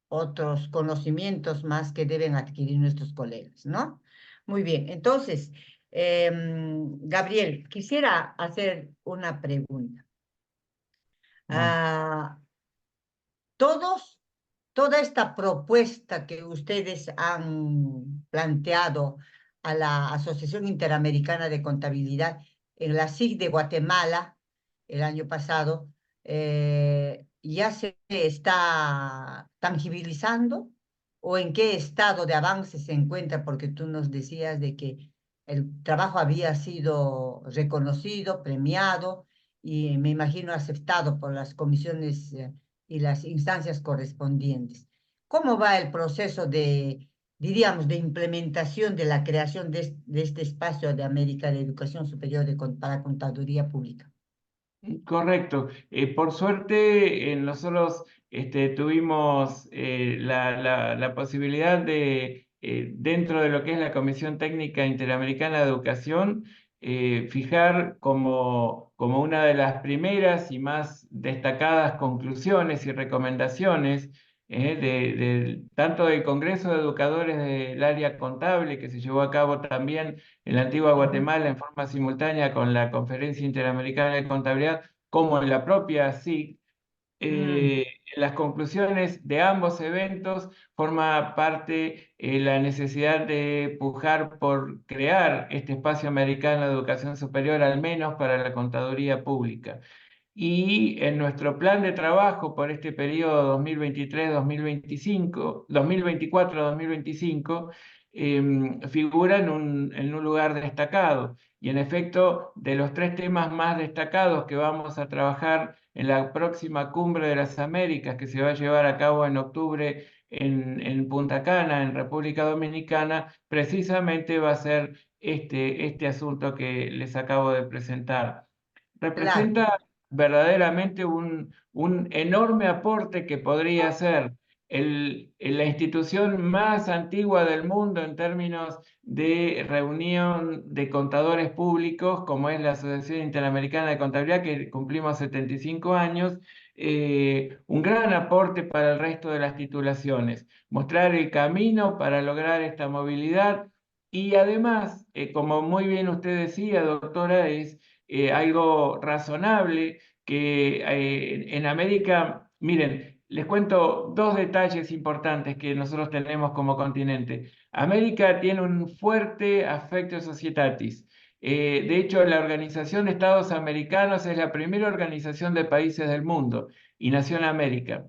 otros conocimientos más que deben adquirir nuestros colegas, ¿no? Muy bien, entonces, Gabriel, quisiera hacer una pregunta. Bueno, Ah, todos, toda esta propuesta que ustedes han planteado a la Asociación Interamericana de Contabilidad en la SIC de Guatemala el año pasado, ¿ya se está tangibilizando o en qué estado de avance se encuentra? Porque tú nos decías de que el trabajo había sido reconocido, premiado y me imagino aceptado por las comisiones y las instancias correspondientes. ¿Cómo va el proceso de, diríamos, de implementación de la creación de este espacio de América de Educación Superior para Contaduría Pública? correcto. Por suerte, nosotros tuvimos la posibilidad de, dentro de lo que es la Comisión Técnica Interamericana de Educación, fijar como una de las primeras y más destacadas conclusiones y recomendaciones tanto del Congreso de Educadores del Área Contable, que se llevó a cabo también en la antigua Ujú, Guatemala en forma simultánea con la Conferencia Interamericana de Contabilidad, como en la propia SIC. mm, Las conclusiones de ambos eventos forma parte la necesidad de pujar por crear este espacio americano de educación superior, al menos para la contaduría pública. Y en nuestro plan de trabajo por este periodo 2023-2025, 2024-2025, figura en un lugar destacado. Y en efecto, de los tres temas más destacados que vamos a trabajar en la próxima Cumbre de las Américas, que se va a llevar a cabo en octubre en Punta Cana, en República Dominicana, precisamente va a ser este asunto que les acabo de presentar. claro, Representa verdaderamente un enorme aporte que podría ser la institución más antigua del mundo en términos de reunión de contadores públicos, como es la Asociación Interamericana de Contabilidad, que cumplimos 75 años, un gran aporte para el resto de las titulaciones, mostrar el camino para lograr esta movilidad y además, como muy bien usted decía, doctora, es algo razonable que en América, miren, les cuento dos detalles importantes que nosotros tenemos como continente. América tiene un fuerte affectio societatis. De hecho, la Organización de Estados Americanos es la primera organización de países del mundo y nació en América.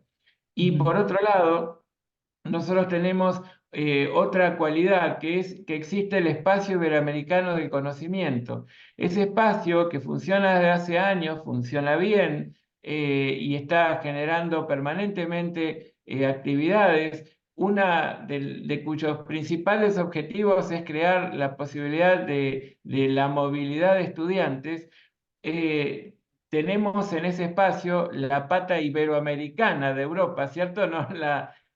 Y ujú, por otro lado, nosotros tenemos otra cualidad, que es que existe el espacio iberoamericano del conocimiento. Ese espacio que funciona desde hace años, funciona bien y está generando permanentemente actividades. Una de cuyos principales objetivos es crear la posibilidad de la movilidad de estudiantes. eh, Tenemos en ese espacio la pata iberoamericana de Europa, ¿cierto? No,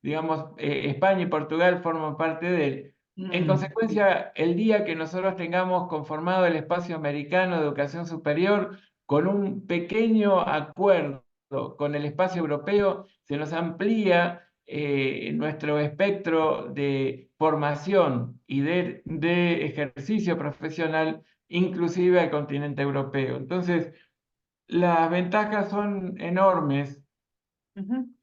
digamos, España y Portugal forman parte de él. En mm, consecuencia, el día que nosotros tengamos conformado el espacio americano de educación superior con un pequeño acuerdo con el espacio europeo, se nos amplía nuestro espectro de formación y de ejercicio profesional, inclusive al continente europeo. Entonces, las ventajas son enormes. ujú,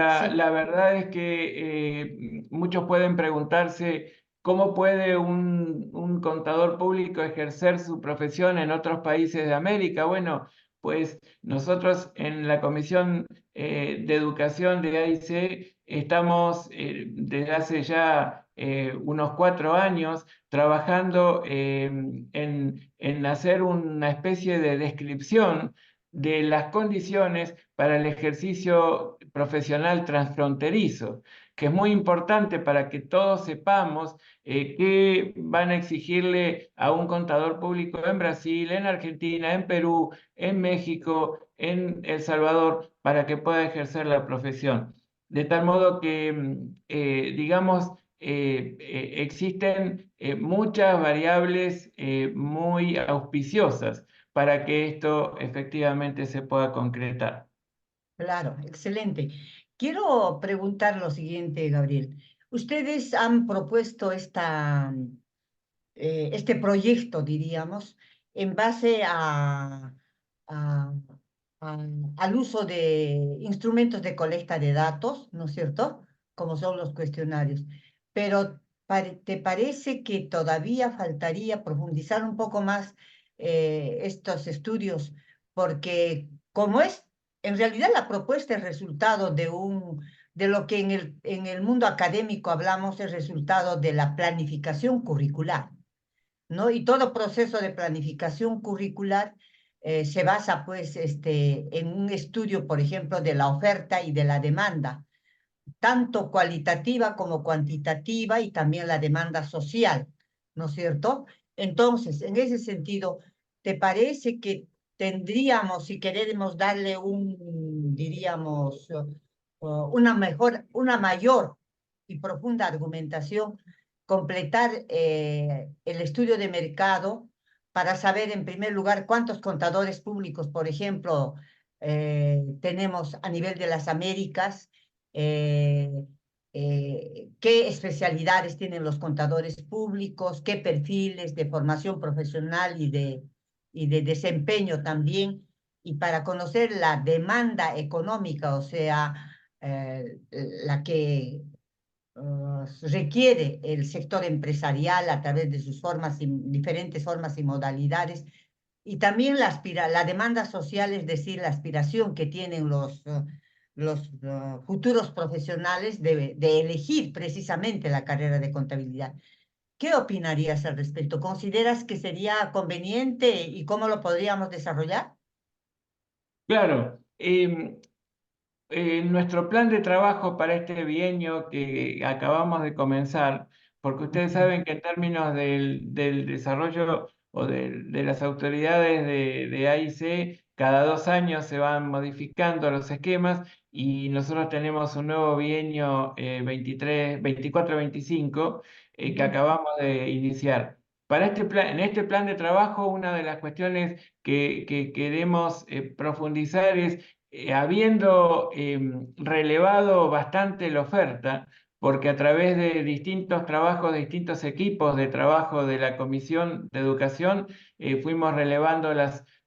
sí, La verdad es que muchos pueden preguntarse cómo puede un contador público ejercer su profesión en otros países de América. Bueno, pues nosotros en la Comisión de Educación de AIC estamos desde hace ya unos 4 años trabajando en hacer una especie de descripción de las condiciones para el ejercicio profesional transfronterizo. que es muy importante para que todos sepamos qué van a exigirle a un contador público en Brasil, en Argentina, en Perú, en México, en El Salvador, para que pueda ejercer la profesión. De tal modo que, digamos, existen muchas variables muy auspiciosas para que esto efectivamente se pueda concretar. Claro, excelente. Quiero preguntar lo siguiente, Gabriel. Ustedes han propuesto este proyecto, diríamos, en base a- al uso de instrumentos de colecta de datos, ¿no es cierto? Como son los cuestionarios. Pero ¿te parece que todavía faltaría profundizar un poco más estos estudios? Porque como es, en realidad la propuesta es resultado de lo que en el mundo académico hablamos, es resultado de la planificación curricular. ¿No? Y todo proceso de planificación curricular se basa, pues, en un estudio, por ejemplo, de la oferta y de la demanda, tanto cualitativa como cuantitativa, y también la demanda social, ¿no es cierto? Entonces, en ese sentido, ¿te parece que tendríamos, si queremos darle diríamos, una mayor y profunda argumentación, completar el estudio de mercado para saber, en primer lugar, cuántos contadores públicos, por ejemplo, tenemos a nivel de las Américas? eh, Qué especialidades tienen los contadores públicos, qué perfiles de formación profesional y de desempeño también, y para conocer la demanda económica, o sea, la que requiere el sector empresarial a través de sus diferentes formas y modalidades, y también la demanda social, es decir, la aspiración que tienen los futuros profesionales de elegir precisamente la carrera de contabilidad. ¿Qué opinarías al respecto? ¿Consideras que sería conveniente y cómo lo podríamos desarrollar? Claro, nuestro plan de trabajo para este bienio que acabamos de comenzar, porque ustedes Ujú, saben que en términos del desarrollo o de las autoridades de AIC, cada 2 años se van modificando los esquemas y nosotros tenemos un nuevo bienio 23, 24-25 que ujú. acabamos de iniciar. En este plan de trabajo, una de las cuestiones que queremos profundizar es habiendo relevado bastante la oferta, porque a través de distintos trabajos, de distintos equipos de trabajo de la Comisión de Educación, fuimos relevando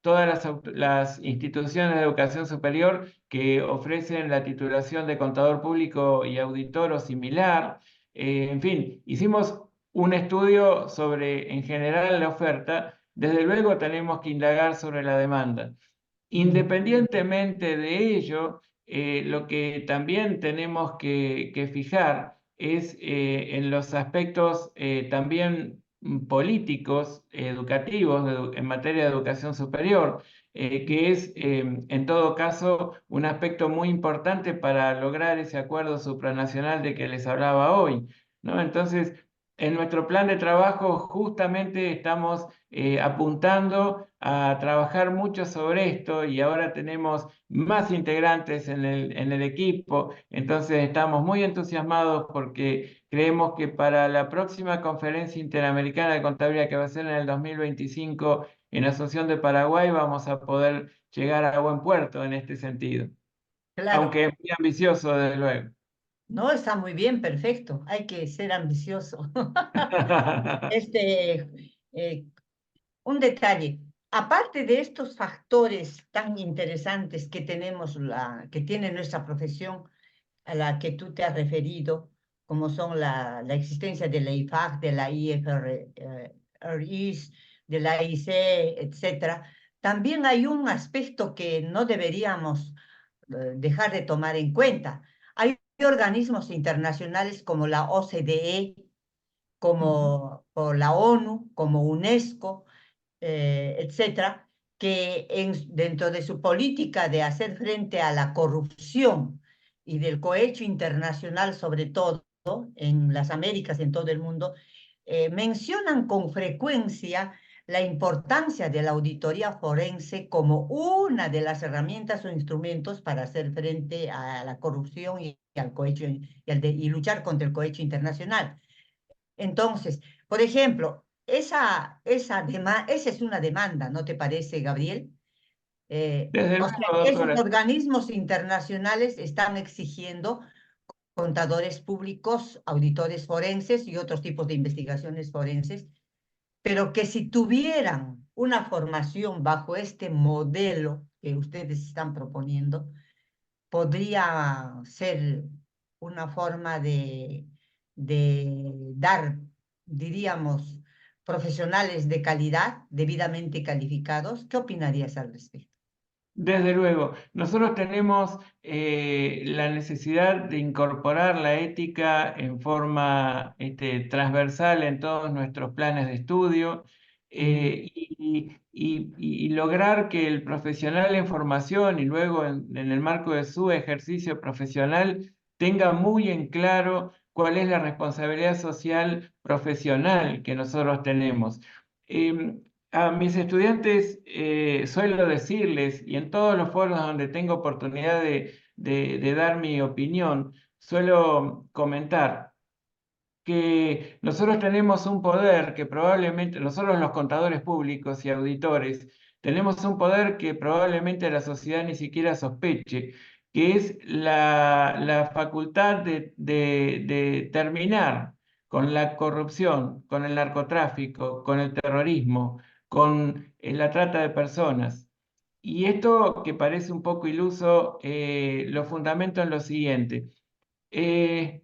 todas las instituciones de educación superior que ofrecen la titulación de contador público y auditor o similar. En fin, hicimos un estudio sobre, en general, la oferta. Desde luego tenemos que indagar sobre la demanda. Independientemente de ello, lo que también tenemos que fijar es en los aspectos también políticos, educativos, en materia de educación superior, que es en todo caso un aspecto muy importante para lograr ese acuerdo supranacional de que les hablaba hoy, ¿no? Entonces, en nuestro plan de trabajo justamente estamos apuntando a trabajar mucho sobre esto y ahora tenemos más integrantes en el equipo, entonces estamos muy entusiasmados porque creemos que para la próxima conferencia interamericana de contabilidad que va a ser en el 2025 en Asunción de Paraguay vamos a poder llegar a buen puerto en este sentido, Claro, aunque es muy ambicioso desde luego. no, está muy bien, perfecto. Hay que ser ambicioso. Este, eh, un detalle. Aparte de estos factores tan interesantes que tenemos, que tiene nuestra profesión, a la que tú te has referido, como son la existencia de la IFAC, de la IFRIs, de la IC, etcétera, también hay un aspecto que no deberíamos dejar de tomar en cuenta. Hay organismos internacionales como la OCDE, como por la ONU, como UNESCO, etcétera, que dentro de su política de hacer frente a la corrupción y del cohecho internacional, sobre todo en las Américas, en todo el mundo, mencionan con frecuencia la importancia de la auditoría forense como una de las herramientas o instrumentos para hacer frente a la corrupción y al cohecho y luchar contra el cohecho internacional. Entonces, por ejemplo, esa es una demanda, ¿no te parece, Gabriel? Desde O luego, sea, esos doctora. organismos internacionales están exigiendo contadores públicos, auditores forenses y otros tipos de investigaciones forenses, pero que si tuvieran una formación bajo este modelo que ustedes están proponiendo, podría ser una forma de dar, diríamos, profesionales de calidad, debidamente calificados. ¿Qué opinarías al respecto? Desde luego, nosotros tenemos la necesidad de incorporar la ética en forma transversal en todos nuestros planes de estudio Mm. y lograr que el profesional en formación y luego en el marco de su ejercicio profesional tenga muy en claro cuál es la responsabilidad social profesional que nosotros tenemos. Em, a mis estudiantes suelo decirles, y en todos los foros donde tengo oportunidad de dar mi opinión, suelo comentar que nosotros tenemos un poder que probablemente, nosotros los contadores públicos y auditores, tenemos un poder que probablemente la sociedad ni siquiera sospeche, que es la facultad de terminar con la corrupción, con el narcotráfico, con el terrorismo, con la trata de personas. Y esto que parece un poco iluso, lo fundamento en lo siguiente.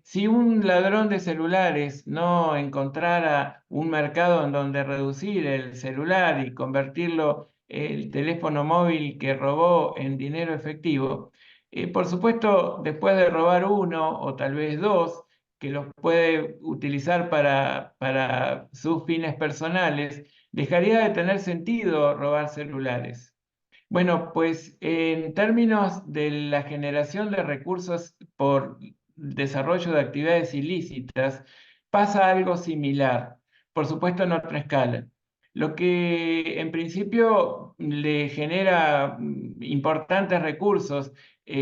Si un ladrón de celulares no encontrara un mercado en donde reducir el celular y convertirlo, el teléfono móvil que robó en dinero efectivo, por supuesto, después de robar uno o tal vez dos, que los puede utilizar para sus fines personales, dejaría de tener sentido robar celulares. Bueno, pues en términos de la generación de recursos por desarrollo de actividades ilícitas, pasa algo similar, por supuesto en otra escala. Lo que en principio le genera importantes recursos,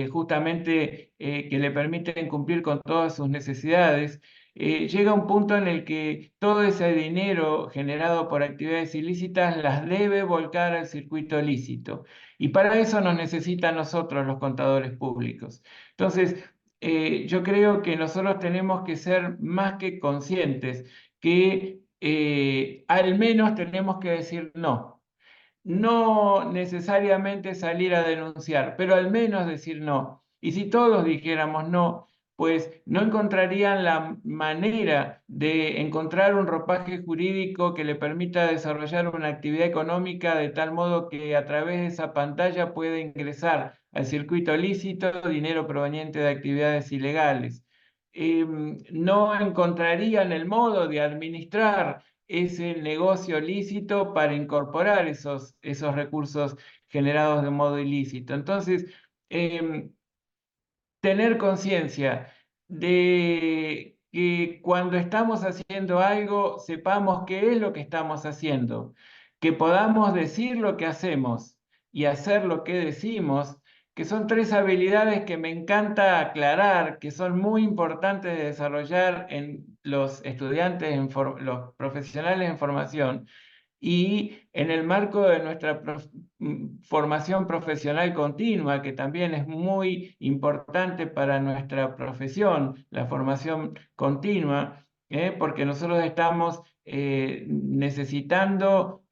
justamente que le permiten cumplir con todas sus necesidades, llega un punto en el que todo ese dinero generado por actividades ilícitas las debe volcar al circuito lícito. Y para eso nos necesitan nosotros los contadores públicos. Entonces, yo creo que nosotros tenemos que ser más que conscientes que al menos tenemos que decir no. No necesariamente salir a denunciar, pero al menos decir no. Y si todos dijéramos no, pues no encontrarían la manera de encontrar un ropaje jurídico que le permita desarrollar una actividad económica de tal modo que a través de esa pantalla pueda ingresar al circuito lícito dinero proveniente de actividades ilegales. No encontrarían el modo de administrar ese negocio lícito para incorporar esos recursos generados de modo ilícito. Entonces, tener conciencia de que cuando estamos haciendo algo, sepamos qué es lo que estamos haciendo, que podamos decir lo que hacemos y hacer lo que decimos, que son tres habilidades que me encanta aclarar, que son muy importantes de desarrollar en los estudiantes, los profesionales en formación, y en el marco de nuestra formación profesional continua, que también es muy importante para nuestra profesión, la formación continua, porque nosotros estamos necesitando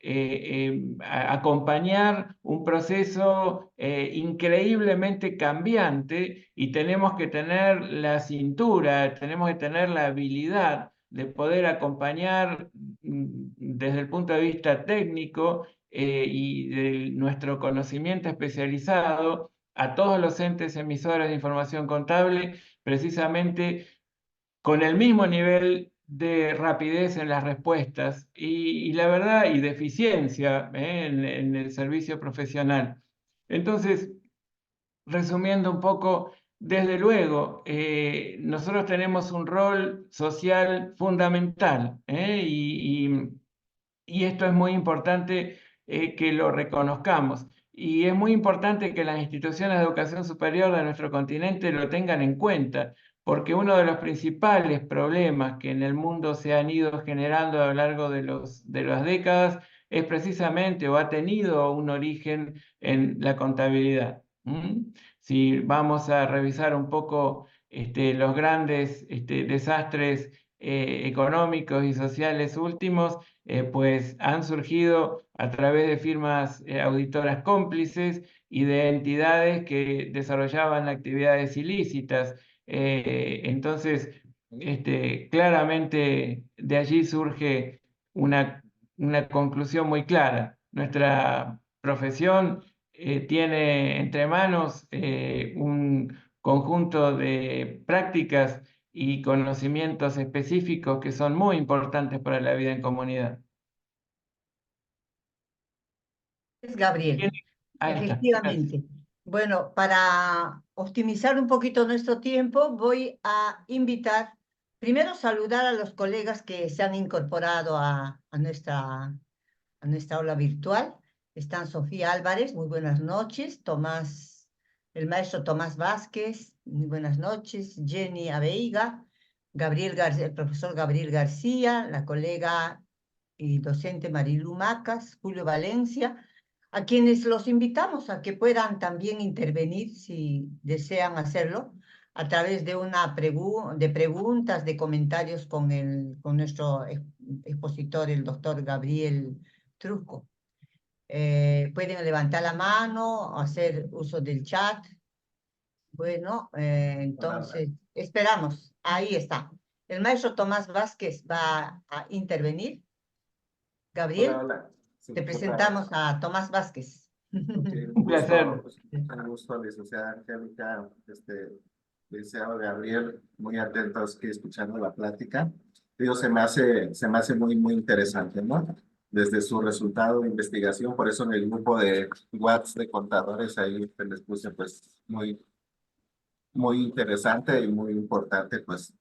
acompañar un proceso increíblemente cambiante y tenemos que tener la cintura, tenemos que tener la habilidad de poder acompañar desde el punto de vista técnico y de nuestro conocimiento especializado a todos los entes emisores de información contable, precisamente con el mismo nivel de rapidez en las respuestas y la verdad, y de eficiencia en el servicio profesional. Entonces, resumiendo un poco, desde luego, nosotros tenemos un rol social fundamental, y esto es muy importante que lo reconozcamos. Y es muy importante que las instituciones de educación superior de nuestro continente lo tengan en cuenta, porque uno de los principales problemas que en el mundo se han ido generando a lo largo de las décadas es precisamente o ha tenido un origen en la contabilidad. Si vamos a revisar un poco los grandes desastres económicos y sociales últimos, pues han surgido a través de firmas auditoras cómplices y de entidades que desarrollaban actividades ilícitas. Entonces, claramente de allí surge una conclusión muy clara. Nuestra profesión tiene entre manos un conjunto de prácticas y conocimientos específicos que son muy importantes para la vida en comunidad. Es Gabriel, Ahí está, gracias. efectivamente. Bueno, para optimizar un poquito nuestro tiempo, voy a invitar, primero saludar a los colegas que se han incorporado a nuestra aula virtual. Están Sofía Álvarez, muy buenas noches. El maestro Tomás Vázquez, muy buenas noches. Jenny Abeiga, el profesor Gabriel García, la colega y docente Marilu Macas, Julio Valencia, a quienes los invitamos a que puedan también intervenir si desean hacerlo a través de de preguntas, de comentarios con nuestro expositor, el doctor Gabriel Trusco. Pueden levantar la mano, hacer uso del chat. Bueno, entonces esperamos. Ahí está. El maestro Tomás Vázquez va a intervenir. Gabriel, Hola. Sí, te ¿qué tal? presentamos a Tomás Vázquez. Ok, Un placer. un gusto, licenciada Angélica, licenciado Gabriel, muy atentos aquí escuchando la plática. Digo, se me hace muy, muy interesante, ¿no? Desde su resultado de investigación, por eso en el grupo de WhatsApp de contadores ahí les puse pues muy interesante y muy importante, pues,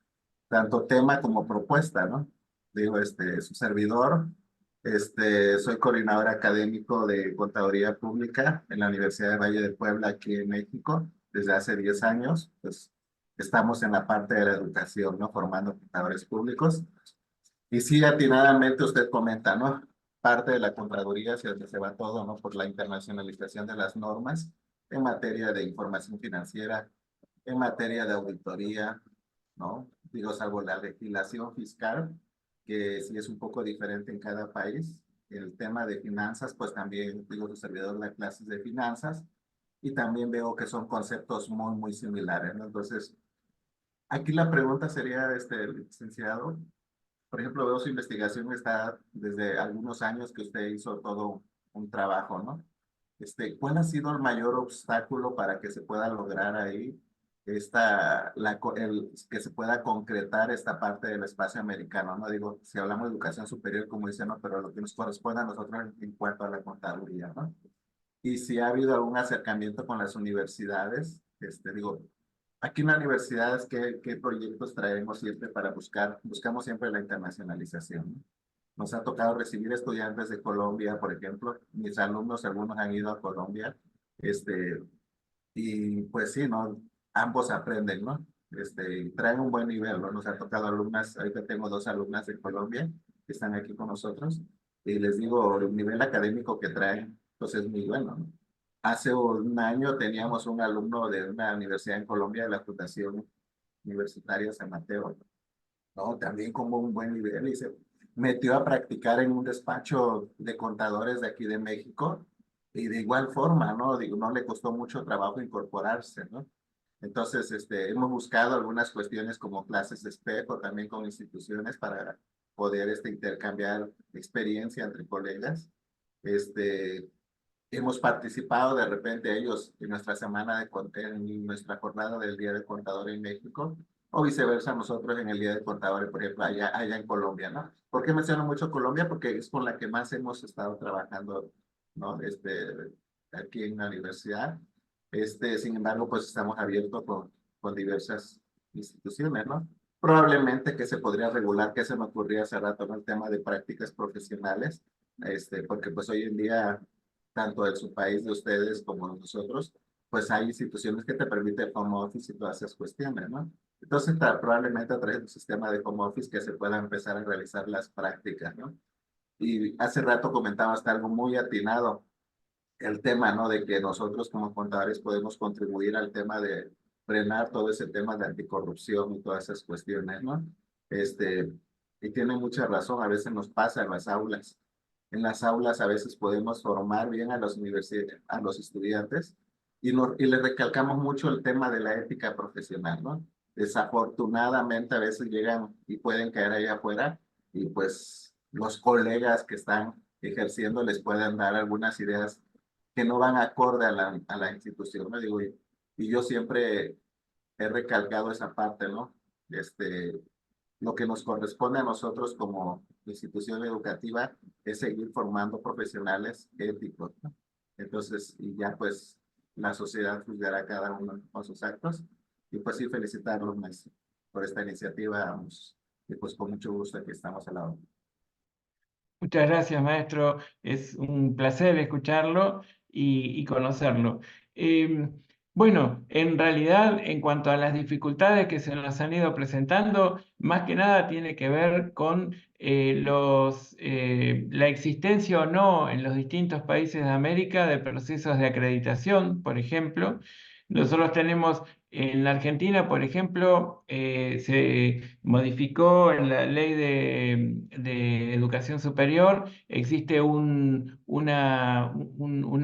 tanto tema como propuesta, ¿no? Digo, su servidor, soy coordinador académico de Contaduría Pública en la Universidad de Valle de Puebla, aquí en México, desde hace 10 años, pues, estamos en la parte de la educación, ¿no? Formando contadores públicos. Y sí, atinadamente usted comenta, ¿no? Parte de la Contraloría hacia donde se va todo, ¿no? Por la internacionalización de las normas en materia de información financiera, en materia de auditoría, ¿no? Digo, salvo la legislación fiscal, que sí es un poco diferente en cada país. El tema de finanzas, pues también, digo, su servidor da clases de finanzas y también veo que son conceptos muy, muy similares, ¿no? Entonces, aquí la pregunta sería, licenciado, por ejemplo, veo su investigación está desde algunos años que usted hizo todo un trabajo, ¿no? ¿Cuál ha sido el mayor obstáculo para que se pueda lograr ahí que se pueda concretar esta parte del espacio americano? No digo, si hablamos de educación superior, como dicen, no, pero lo que nos corresponde a nosotros en cuanto a la contaduría, ¿no? Y si ha habido algún acercamiento con las universidades, digo, aquí en las universidades, ¿qué proyectos traemos siempre para buscamos siempre la internacionalización, ¿no? Nos ha tocado recibir estudiantes de Colombia, por ejemplo. Mis alumnos, algunos han ido a Colombia. Y pues sí, ¿no? Ambos aprenden, ¿no? Traen un buen nivel, ¿no? Nos ha tocado alumnas, ahorita tengo 2 alumnas de Colombia que están aquí con nosotros. Y les digo, el nivel académico que traen, pues es muy bueno, ¿no? Hace un año teníamos un alumno de una universidad en Colombia, de la Fundación Universitaria San Mateo, ¿no? También como un buen nivel y se metió a practicar en un despacho de contadores de aquí de México y de igual forma, ¿no? Digo, no le costó mucho trabajo incorporarse, ¿no? Entonces, hemos buscado algunas cuestiones como clases de espejo también con instituciones para poder intercambiar experiencia entre colegas. Este, Hemos participado de repente ellos en nuestra en nuestra jornada del Día del Contador en México, o viceversa nosotros en el Día del Contador, por ejemplo, allá en Colombia, ¿no? ¿Por qué menciono mucho Colombia? Porque es con la que más hemos estado trabajando, ¿no? Aquí en la universidad. Sin embargo, pues estamos abiertos con diversas instituciones, ¿no? Probablemente que se podría regular, que se me ocurría hace rato, ¿no? El tema de prácticas profesionales, porque pues hoy en día, tanto en su país de ustedes como nosotros, pues hay instituciones que te permiten home office y todas esas cuestiones, ¿no? Entonces, probablemente a través de un sistema de home office que se pueda empezar a realizar las prácticas, ¿no? Y hace rato comentaba hasta algo muy atinado, el tema, ¿no? De que nosotros como contadores podemos contribuir al tema de frenar todo ese tema de anticorrupción y todas esas cuestiones, ¿no? Y tiene mucha razón, a veces nos pasa en las aulas. En las aulas a veces podemos formar bien a los a los estudiantes y les recalcamos mucho el tema de la ética profesional, ¿no? Desafortunadamente a veces llegan y pueden caer allá afuera y pues los colegas que están ejerciendo les pueden dar algunas ideas que no van acorde a la institución, ¿no? Digo, y yo siempre he recalcado esa parte, ¿no? Lo que nos corresponde a nosotros como institución educativa es seguir formando profesionales éticos, ¿no? Entonces, y ya pues la sociedad juzgará cada uno con sus actos. Y pues sí, felicitarlos, maestro, por esta iniciativa. Y pues con mucho gusto aquí estamos al lado. Muchas gracias, maestro. Es un placer escucharlo y conocerlo. Bueno, en realidad, en cuanto a las dificultades que se nos han ido presentando, más que nada tiene que ver con la existencia o no en los distintos países de América de procesos de acreditación, por ejemplo. Nosotros tenemos en la Argentina, por ejemplo, se modificó en la ley de educación superior, existe un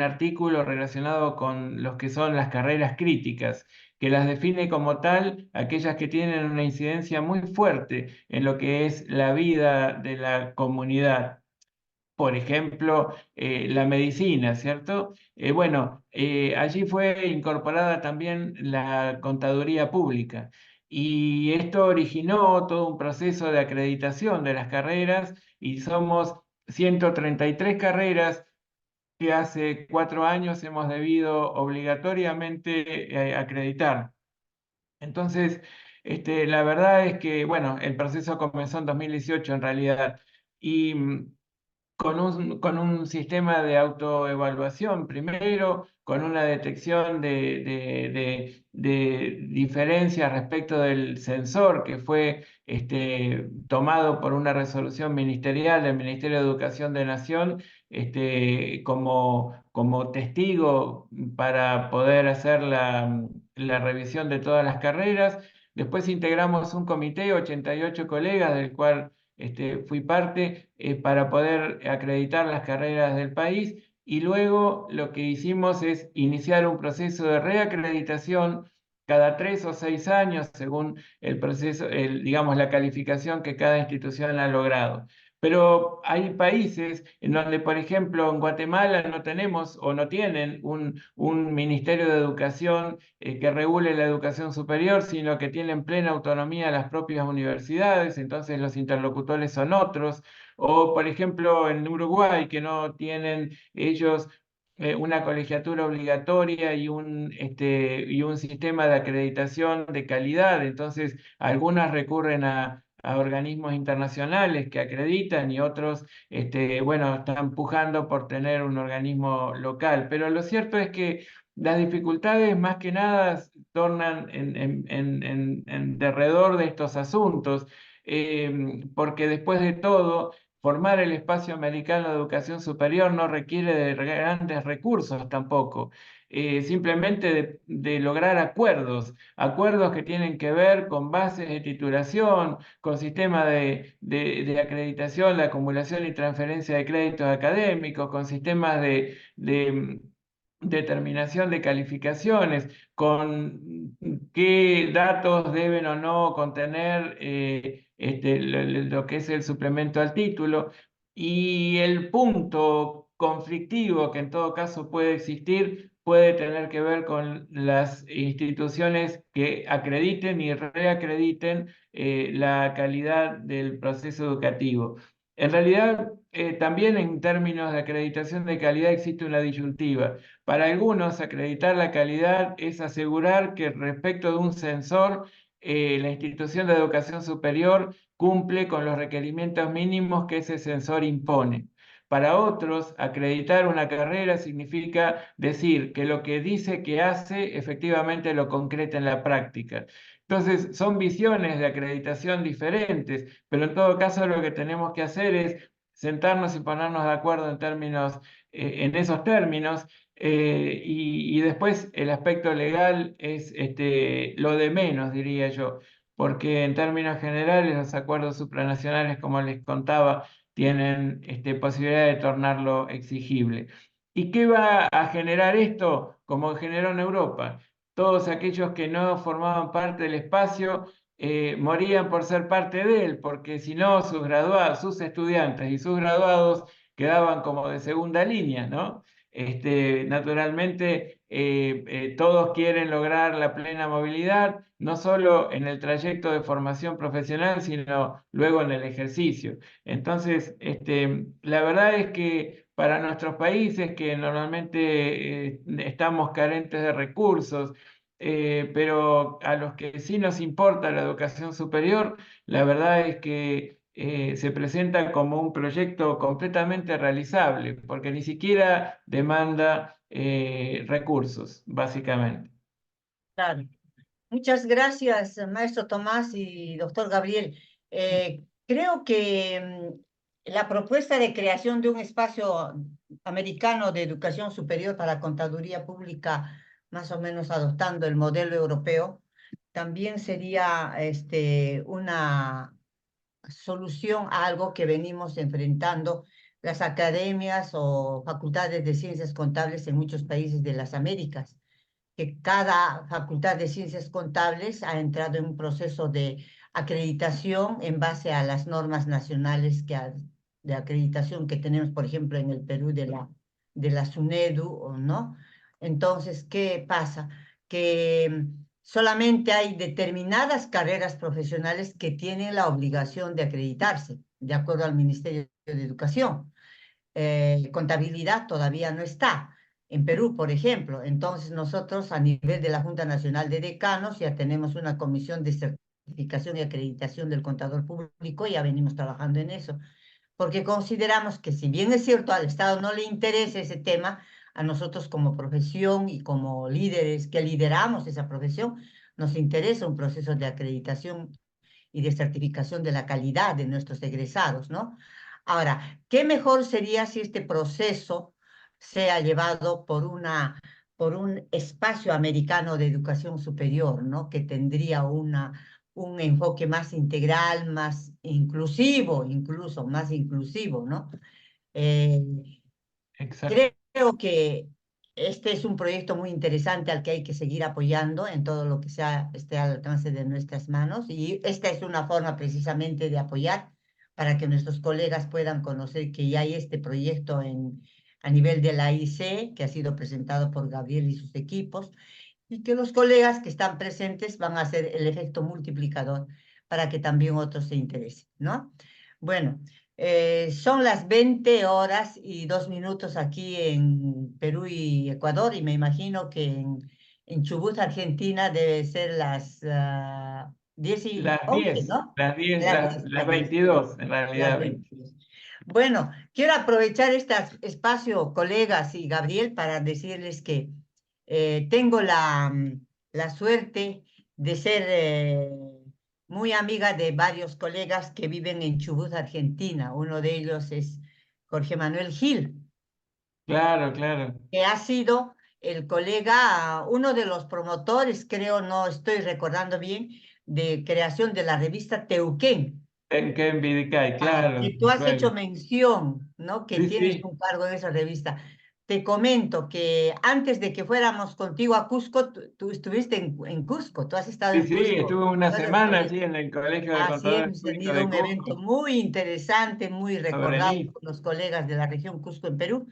artículo relacionado con los que son las carreras críticas, que las define como tal aquellas que tienen una incidencia muy fuerte en lo que es la vida de la comunidad. Por ejemplo, la medicina, ¿cierto? Bueno, allí fue incorporada también la contaduría pública y esto originó todo un proceso de acreditación de las carreras y somos 133 carreras que hace 4 años hemos debido obligatoriamente acreditar. Entonces, la verdad es que, bueno, el proceso comenzó en 2018 en realidad y con un sistema de autoevaluación primero, con una detección de diferencias respecto del censor que fue tomado por una resolución ministerial del Ministerio de Educación de Nación como testigo para poder hacer la revisión de todas las carreras. Después integramos un comité, 88 colegas, del cual fui parte para poder acreditar las carreras del país y luego lo que hicimos es iniciar un proceso de reacreditación cada 3 o 6 años según el proceso, digamos, la calificación que cada institución ha logrado. Pero hay países en donde, por ejemplo, en Guatemala no tenemos o no tienen un Ministerio de Educación que regule la educación superior, sino que tienen plena autonomía las propias universidades, entonces los interlocutores son otros. O, por ejemplo, en Uruguay, que no tienen ellos una colegiatura obligatoria y un sistema de acreditación de calidad, entonces algunas recurren a organismos internacionales que acreditan y otros, bueno, están pujando por tener un organismo local. Pero lo cierto es que las dificultades más que nada tornan en derredor de estos asuntos, porque después de todo, formar el espacio americano de educación superior no requiere de grandes recursos tampoco. Simplemente de lograr acuerdos que tienen que ver con bases de titulación, con sistema de acreditación, la acumulación y transferencia de créditos académicos, con sistemas de determinación de calificaciones, con qué datos deben o no contener lo que es el suplemento al título. Y el punto conflictivo que en todo caso puede existir puede tener que ver con las instituciones que acrediten y reacrediten la calidad del proceso educativo. En realidad, también en términos de acreditación de calidad existe una disyuntiva. Para algunos, acreditar la calidad es asegurar que respecto de un sensor, la institución de educación superior cumple con los requerimientos mínimos que ese sensor impone. Para otros, acreditar una carrera significa decir que lo que dice que hace, efectivamente lo concreta en la práctica. Entonces, son visiones de acreditación diferentes, pero en todo caso lo que tenemos que hacer es sentarnos y ponernos de acuerdo en términos, en esos términos, y después el aspecto legal es lo de menos, diría yo, porque en términos generales los acuerdos supranacionales, como les contaba, tienen posibilidad de tornarlo exigible. ¿Y qué va a generar esto? Como generó en Europa. Todos aquellos que no formaban parte del espacio morían por ser parte de él, porque si no, sus graduados, sus estudiantes y sus graduados quedaban como de segunda línea, ¿no? Naturalmente, todos quieren lograr la plena movilidad, no solo en el trayecto de formación profesional, sino luego en el ejercicio. Entonces, la verdad es que para nuestros países que normalmente estamos carentes de recursos, pero a los que sí nos importa la educación superior, la verdad es que se presenta como un proyecto completamente realizable, porque ni siquiera demanda recursos, básicamente. Claro. Muchas gracias, maestro Tomás y doctor Gabriel. Creo que la propuesta de creación de un espacio americano de educación superior para contaduría pública, más o menos adoptando el modelo europeo, también sería una solución a algo que venimos enfrentando las academias o facultades de ciencias contables en muchos países de las Américas, que cada facultad de ciencias contables ha entrado en un proceso de acreditación en base a las normas nacionales de acreditación que tenemos, por ejemplo, en el Perú de la SUNEDU, ¿no? Entonces, ¿qué pasa? Que solamente hay determinadas carreras profesionales que tienen la obligación de acreditarse, de acuerdo al Ministerio de Educación. Contabilidad todavía no está en Perú, por ejemplo. Entonces nosotros a nivel de la Junta Nacional de Decanos ya tenemos una comisión de certificación y acreditación del contador público, ya venimos trabajando en eso, porque consideramos que si bien es cierto al Estado no le interesa ese tema, a nosotros como profesión y como líderes que lideramos esa profesión, nos interesa un proceso de acreditación y de certificación de la calidad de nuestros egresados, ¿no? Ahora, ¿qué mejor sería si este proceso sea llevado por un espacio americano de educación superior, ¿no? Que tendría un enfoque más integral, más inclusivo, incluso más inclusivo, ¿no? Eh, Exacto. Creo que este es un proyecto muy interesante al que hay que seguir apoyando en todo lo que sea esté al alcance de nuestras manos y esta es una forma precisamente de apoyar para que nuestros colegas puedan conocer que ya hay este proyecto a nivel de la IC que ha sido presentado por Gabriel y sus equipos y que los colegas que están presentes van a hacer el efecto multiplicador para que también otros se interesen, ¿no? Bueno, son las 20:02 aquí en Perú y Ecuador y me imagino que en Chubut, Argentina, debe ser las 10:11, ¿no? Las 10, Las 10, las las 10, 22, en las realidad. 20. Bueno, quiero aprovechar este espacio, colegas y Gabriel, para decirles que tengo la suerte de ser muy amiga de varios colegas que viven en Chubut, Argentina. Uno de ellos es Jorge Manuel Gil, Claro, claro. que ha sido el colega, uno de los promotores, creo, no estoy recordando bien, de creación de la revista Teuquén. En Ken Vidicay, Que claro. tú has hecho Bueno, mención, ¿no? Que sí, tienes sí. un cargo en esa revista. Te comento que antes de que fuéramos contigo a Cusco, tú estuviste en Cusco, tú has estado Sí, en sí, Cusco. estuve una ¿Recuerdas semana que allí en el Colegio de así Contadores hemos Públicos tenido de un evento Cusco, muy interesante, muy sobre el recordado IF. por los colegas de la región Cusco en Perú?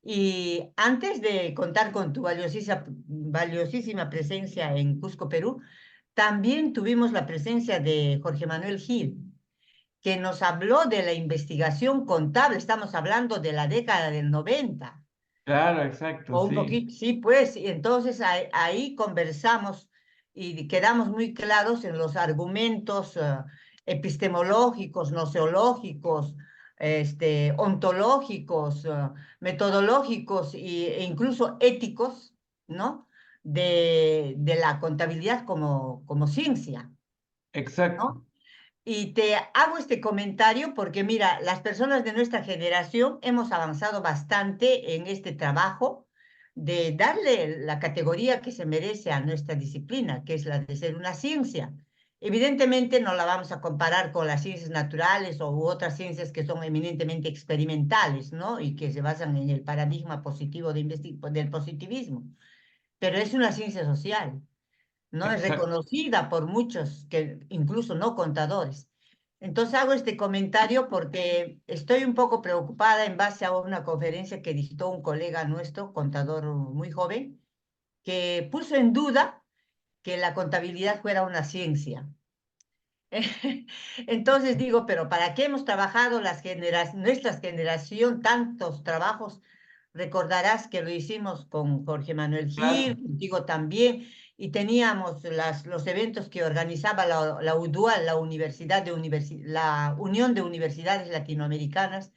Y antes de contar con tu valiosísima presencia en Cusco, Perú, también tuvimos la presencia de Jorge Manuel Gil que nos habló de la investigación contable. Estamos hablando de la década del 90. Claro, exacto, O un sí. poquito, sí, pues, y entonces ahí conversamos y quedamos muy claros en los argumentos epistemológicos, noceológicos, ontológicos, metodológicos e incluso éticos, ¿no? De la contabilidad como ciencia, Exacto. ¿no? Y te hago este comentario porque, mira, las personas de nuestra generación hemos avanzado bastante en este trabajo de darle la categoría que se merece a nuestra disciplina, que es la de ser una ciencia. Evidentemente no la vamos a comparar con las ciencias naturales u otras ciencias que son eminentemente experimentales, ¿no? Y que se basan en el paradigma positivo del positivismo. Pero es una ciencia social, ¿no? Es Exacto. reconocida por muchos, que incluso no contadores. Entonces hago este comentario porque estoy un poco preocupada en base a una conferencia que dictó un colega nuestro, contador muy joven, que puso en duda que la contabilidad fuera una ciencia. Entonces digo, pero ¿para qué hemos trabajado nuestra generación tantos trabajos? Recordarás que lo hicimos con Jorge Manuel Gil, Claro, contigo también, y teníamos los eventos que organizaba la UDUAL, la Unión de Universidades Latinoamericanas,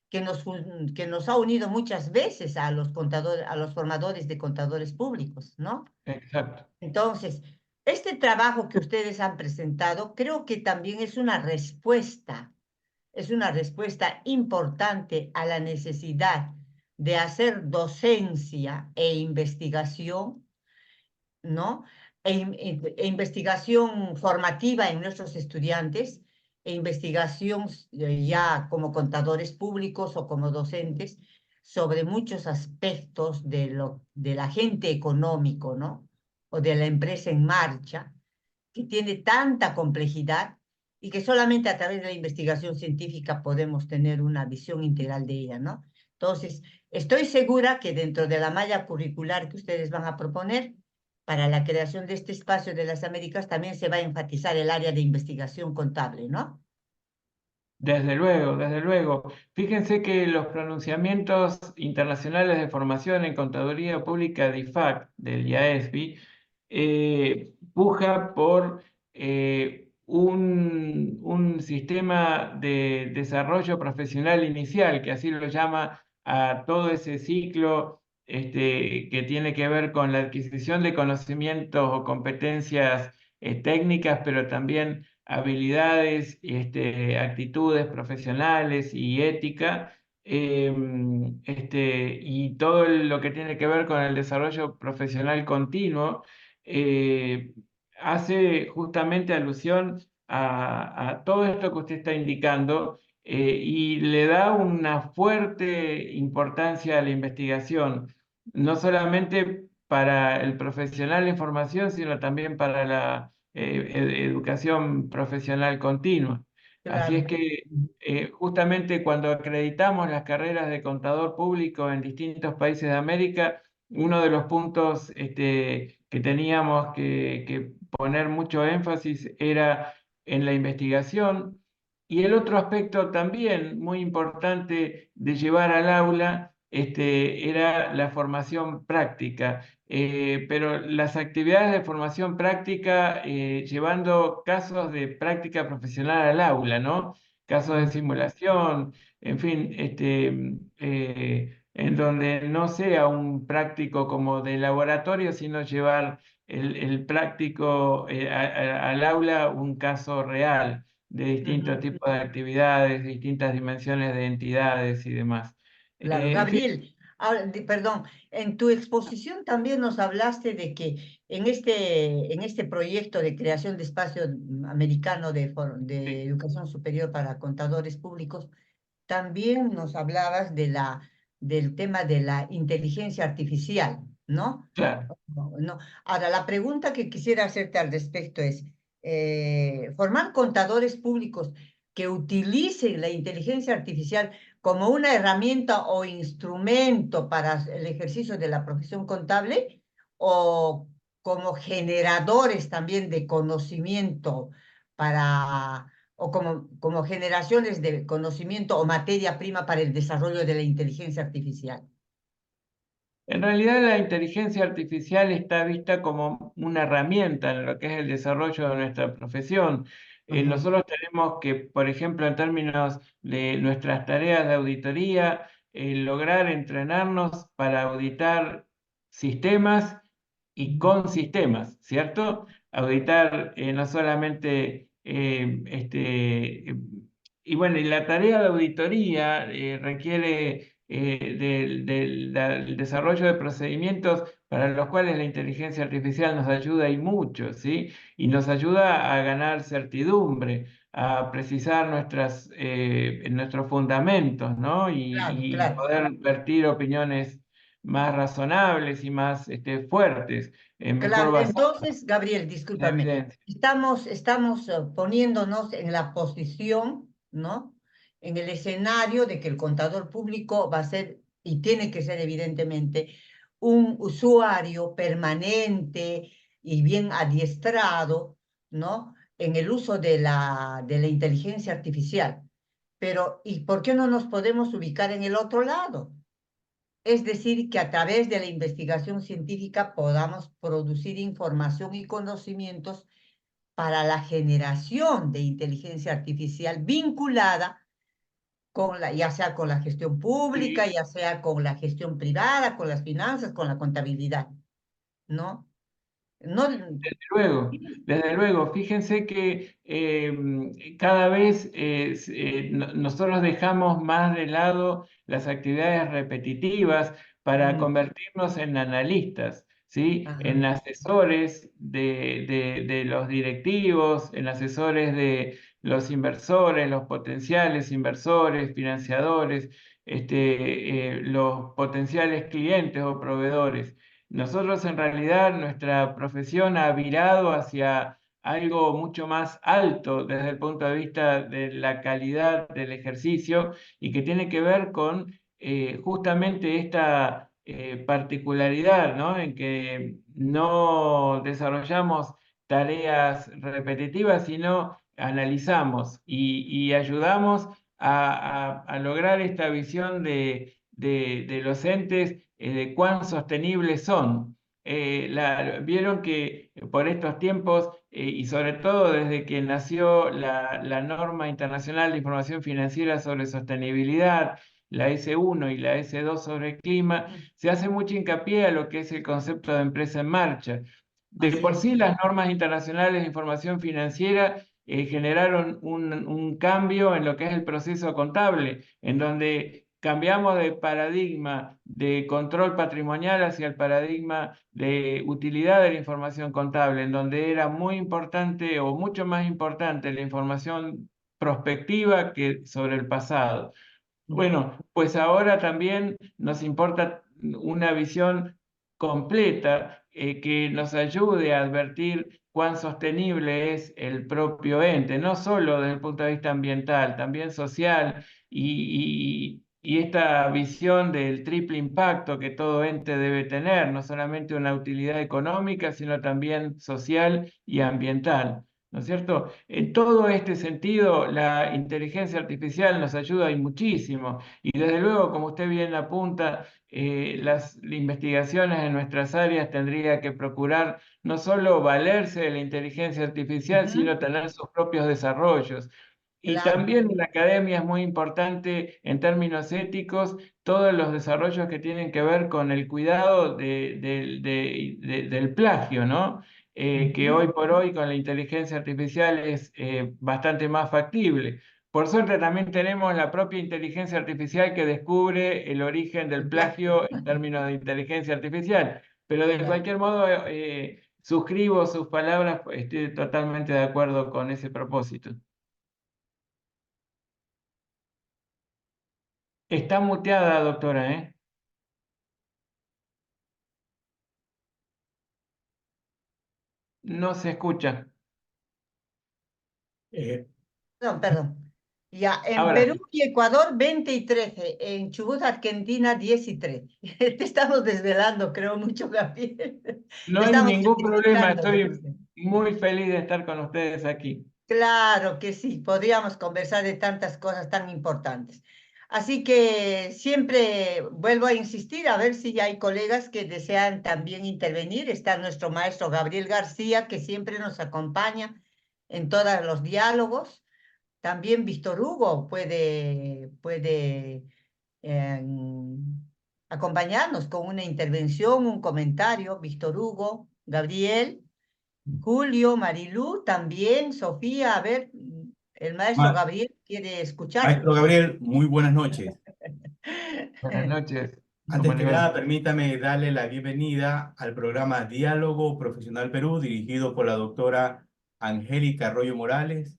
que nos ha unido muchas veces a los contadores, a los formadores de contadores públicos, ¿no? exacto. Entonces, este trabajo que ustedes han presentado creo que también es una respuesta importante a la necesidad de hacer docencia e investigación, ¿no? E investigación formativa en nuestros estudiantes, e investigación ya como contadores públicos o como docentes sobre muchos aspectos del agente económico, ¿no? O de la empresa en marcha, que tiene tanta complejidad y que solamente a través de la investigación científica podemos tener una visión integral de ella, ¿no? Entonces, estoy segura que dentro de la malla curricular que ustedes van a proponer para la creación de este espacio de las Américas también se va a enfatizar el área de investigación contable, ¿no? Desde luego, desde luego. Fíjense que los pronunciamientos internacionales de formación en contaduría pública de IFAC, del IASB, puja por un sistema de desarrollo profesional inicial, que así lo llama a todo ese ciclo que tiene que ver con la adquisición de conocimientos o competencias técnicas, pero también habilidades, actitudes profesionales y ética, y todo lo que tiene que ver con el desarrollo profesional continuo, eh, hace justamente alusión a todo esto que usted está indicando, y le da una fuerte importancia a la investigación, no solamente para el profesional en formación, sino también para la educación profesional continua. Así es Claro. que justamente cuando acreditamos las carreras de contador público en distintos países de América, uno de los puntos que teníamos que poner mucho énfasis era en la investigación, y el otro aspecto también muy importante de llevar al aula era la formación práctica. Pero las actividades de formación práctica, llevando casos de práctica profesional al aula, ¿no? Casos de simulación, en fin, en donde no sea un práctico como de laboratorio, sino llevar el práctico al aula un caso real de distintos Ujú. tipos de actividades, distintas dimensiones de entidades y demás. Claro, En fin, Gabriel, ahora, perdón, en tu exposición también nos hablaste de que en este proyecto de creación de espacio americano de sí, educación superior para contadores públicos, también nos hablabas del tema de la inteligencia artificial, ¿no? claro. No. Ahora, la pregunta que quisiera hacerte al respecto es, formar contadores públicos que utilicen la inteligencia artificial como una herramienta o instrumento para el ejercicio de la profesión contable o como generadores también de conocimiento para, o como generaciones de conocimiento o materia prima para el desarrollo de la inteligencia artificial. En realidad la inteligencia artificial está vista como una herramienta en lo que es el desarrollo de nuestra profesión. Ujú. Nosotros tenemos que, por ejemplo, en términos de nuestras tareas de auditoría, lograr entrenarnos para auditar sistemas y con sistemas, ¿cierto? Auditar no solamente y bueno, y la tarea de auditoría requiere del desarrollo de procedimientos para los cuales la inteligencia artificial nos ayuda y mucho, ¿sí? Y nos ayuda a ganar certidumbre, a precisar nuestros fundamentos, ¿no? Claro, Y claro. poder vertir opiniones más razonables y más fuertes, mejor Claro, basadas entonces, Gabriel, en la discúlpame, evidencia. estamos poniéndonos en la posición, ¿no? En el escenario de que el contador público va a ser, y tiene que ser evidentemente, un usuario permanente y bien adiestrado, ¿no? En el uso de la inteligencia artificial. Pero, ¿y por qué no nos podemos ubicar en el otro lado? Es decir, que a través de la investigación científica podamos producir información y conocimientos para la generación de inteligencia artificial vinculada con ya sea con la gestión pública, Sí, ya sea con la gestión privada, con las finanzas, con la contabilidad, ¿no? No, desde luego, fíjense que cada vez nosotros dejamos más de lado las actividades repetitivas para mm, convertirnos en analistas, ¿sí? ajá, En asesores de los directivos, en asesores de los inversores, los potenciales inversores, financiadores, los potenciales clientes o proveedores. Nosotros en realidad nuestra profesión ha virado hacia algo mucho más alto desde el punto de vista de la calidad del ejercicio y que tiene que ver con justamente esta particularidad, ¿no? En que no desarrollamos tareas repetitivas, sino analizamos y ayudamos a lograr esta visión de los entes de cuán sostenibles son. Vieron que por estos tiempos, y sobre todo desde que nació la norma internacional de información financiera sobre sostenibilidad, la S1 y la S2 sobre el clima, se hace mucho hincapié a lo que es el concepto de empresa en marcha. De así por es. sí, las normas internacionales de información financiera generaron un cambio en lo que es el proceso contable, en donde cambiamos de paradigma de control patrimonial hacia el paradigma de utilidad de la información contable, en donde era muy importante o mucho más importante la información prospectiva que sobre el pasado. Bueno, pues ahora también nos importa una visión completa que nos ayude a advertir cuán sostenible es el propio ente, no solo desde el punto de vista ambiental, también social y esta visión del triple impacto que todo ente debe tener, no solamente una utilidad económica, sino también social y ambiental. ¿No es cierto? En todo este sentido, la inteligencia artificial nos ayuda y muchísimo. Y desde luego, como usted bien apunta, las investigaciones en nuestras áreas tendría que procurar no solo valerse de la inteligencia artificial, Ujú, sino tener sus propios desarrollos. Y claro. también en la academia es muy importante en términos éticos todos los desarrollos que tienen que ver con el cuidado del plagio, ¿no? Que Ujú, hoy por hoy con la inteligencia artificial es bastante más factible. Por suerte también tenemos la propia inteligencia artificial que descubre el origen del el plagio. plagio en términos de inteligencia artificial. Pero de Claro. cualquier modo, suscribo sus palabras, estoy totalmente de acuerdo con ese propósito. Está muteada, doctora, ¿eh? No se escucha. Eh, Perdón, perdón. Ya, en Ahora Perú sí. y Ecuador 20 y 13, en Chubut, Argentina 10 y 3. Te estamos desvelando, creo mucho, Gabriel. No Te hay estamos ningún problema, sacrificando, estoy dijiste. muy feliz de estar con ustedes aquí. Claro que sí, podríamos conversar de tantas cosas tan importantes. Así que siempre vuelvo a insistir a ver si hay colegas que desean también intervenir. Está nuestro maestro Gabriel García, que siempre nos acompaña en todos los diálogos. También Víctor Hugo puede acompañarnos con una intervención, un comentario. Víctor Hugo, Gabriel. Julio, Marilú, también, Sofía, a ver, el maestro Ma- Gabriel quiere escuchar. Maestro Gabriel, muy buenas noches. Buenas noches, ¿cómo Antes le que nada, va? permítame darle la bienvenida al programa Diálogo Profesional Perú, dirigido por la doctora Angélica Arroyo Morales,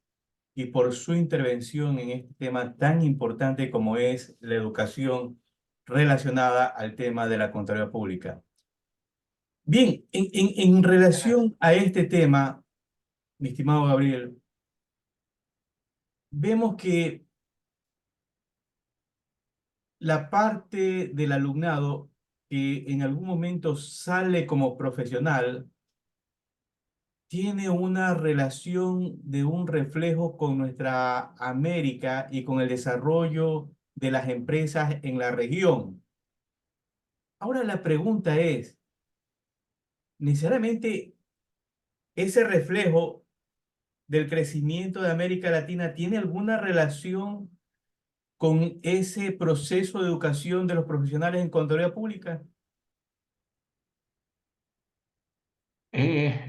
y por su intervención en este tema tan importante como es la educación relacionada al tema de la Contraloría Pública. Bien, en relación a este tema, mi estimado Gabriel, vemos que la parte del alumnado que en algún momento sale como profesional tiene una relación de un reflejo con nuestra América y con el desarrollo de las empresas en la región. Ahora la pregunta es, ¿necesariamente ese reflejo del crecimiento de América Latina tiene alguna relación con ese proceso de educación de los profesionales en contaduría pública?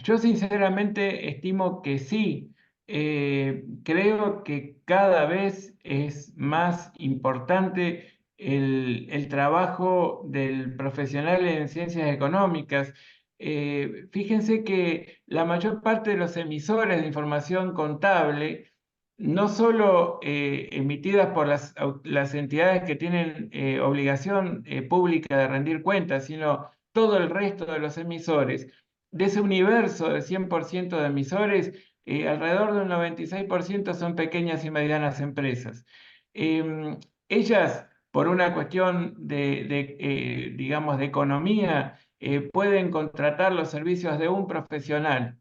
Yo sinceramente estimo que sí. Creo que cada vez es más importante el trabajo del profesional en ciencias económicas. Fíjense que la mayor parte de los emisores de información contable, no solo emitidas por las entidades que tienen obligación pública de rendir cuentas, sino todo el resto de los emisores, de ese universo de 100% de emisores, alrededor de un 96% son pequeñas y medianas empresas. Ellas, por una cuestión digamos, de economía, pueden contratar los servicios de un profesional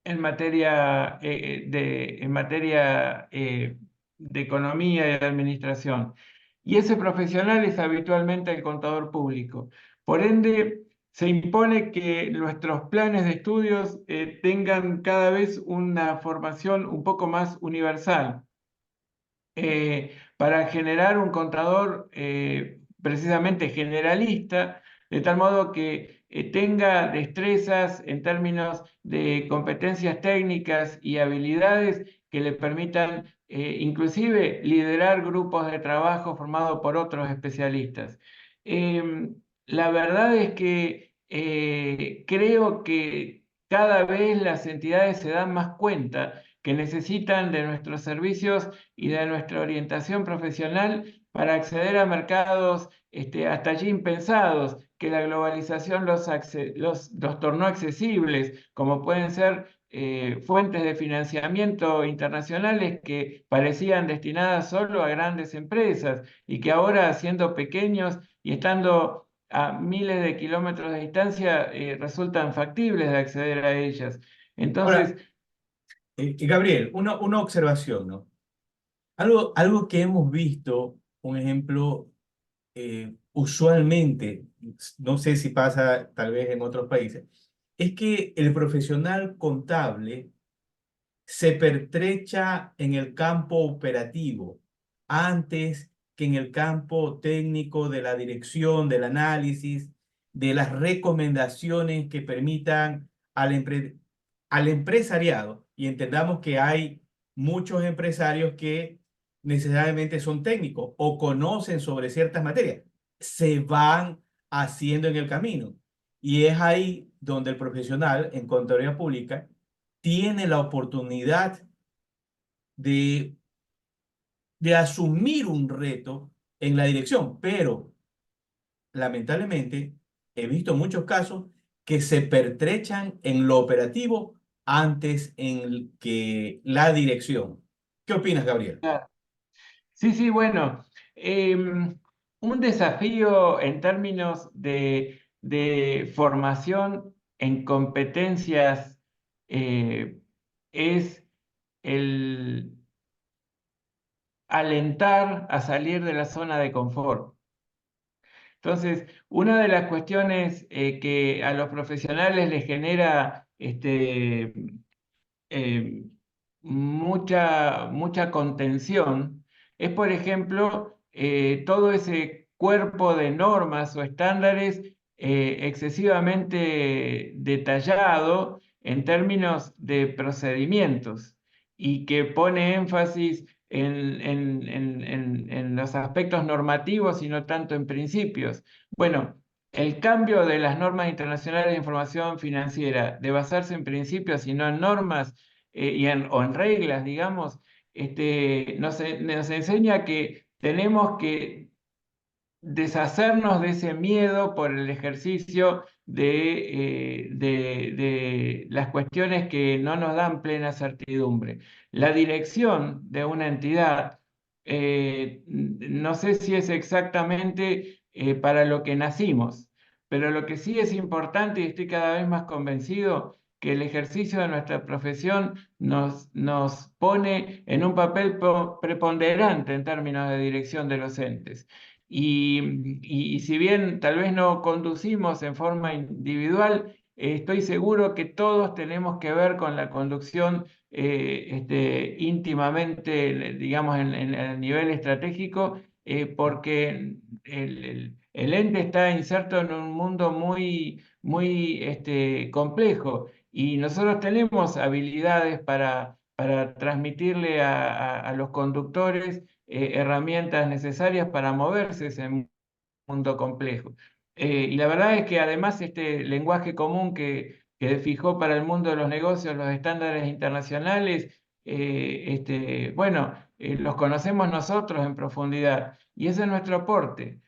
en materia de economía y de administración. Y ese profesional es habitualmente el contador público. Por ende, se impone que nuestros planes de estudios tengan cada vez una formación un poco más universal, para generar un contador precisamente generalista, de tal modo que tenga destrezas en términos de competencias técnicas y habilidades que le permitan inclusive liderar grupos de trabajo formados por otros especialistas. La verdad es que creo que cada vez las entidades se dan más cuenta que necesitan de nuestros servicios y de nuestra orientación profesional para acceder a mercados hasta allí impensados, que la globalización los tornó accesibles, como pueden ser fuentes de financiamiento internacionales que parecían destinadas solo a grandes empresas y que ahora, siendo pequeños y estando a miles de kilómetros de distancia, resultan factibles de acceder a ellas. Ahora, Entonces, Gabriel, una observación, ¿no? Algo que hemos visto, un ejemplo, usualmente, no sé si pasa tal vez en otros países, es que el profesional contable se pertrecha en el campo operativo antes que en el campo técnico de la dirección, del análisis, de las recomendaciones que permitan al empresariado. Y entendamos que hay muchos empresarios que necesariamente son técnicos o conocen sobre ciertas materias. Se van haciendo en el camino. Y es ahí donde el profesional en contaduría pública tiene la oportunidad de, de asumir un reto en la dirección, pero lamentablemente he visto muchos casos que se pertrechan en lo operativo antes en que la dirección. ¿Qué opinas, Gabriel? sí, sí, bueno, un desafío en términos de formación en competencias, es el alentar a salir de la zona de confort. Entonces, una de las cuestiones que a los profesionales les genera eh, mucha contención es, por ejemplo, todo ese cuerpo de normas o estándares excesivamente detallado en términos de procedimientos y que pone énfasis en los aspectos normativos y no tanto en principios. Bueno, el cambio de las normas internacionales de información financiera, de basarse en principios y no en normas, o en reglas, digamos, nos enseña que tenemos que deshacernos de ese miedo por el ejercicio de las cuestiones que no nos dan plena certidumbre. La dirección de una entidad, no sé si es exactamente para lo que nacimos, pero lo que sí es importante, y estoy cada vez más convencido, que el ejercicio de nuestra profesión nos pone en un papel preponderante en términos de dirección de los entes. Y si bien tal vez no conducimos en forma individual, estoy seguro que todos tenemos que ver con la conducción íntimamente, digamos, en el nivel estratégico, porque el ente está inserto en un mundo muy complejo y nosotros tenemos habilidades para transmitirle a los conductores herramientas necesarias para moverse ese mundo complejo. Y la verdad es que además este lenguaje común que fijó para el mundo de los negocios los estándares internacionales, bueno, los conocemos nosotros en profundidad y ese es nuestro aporte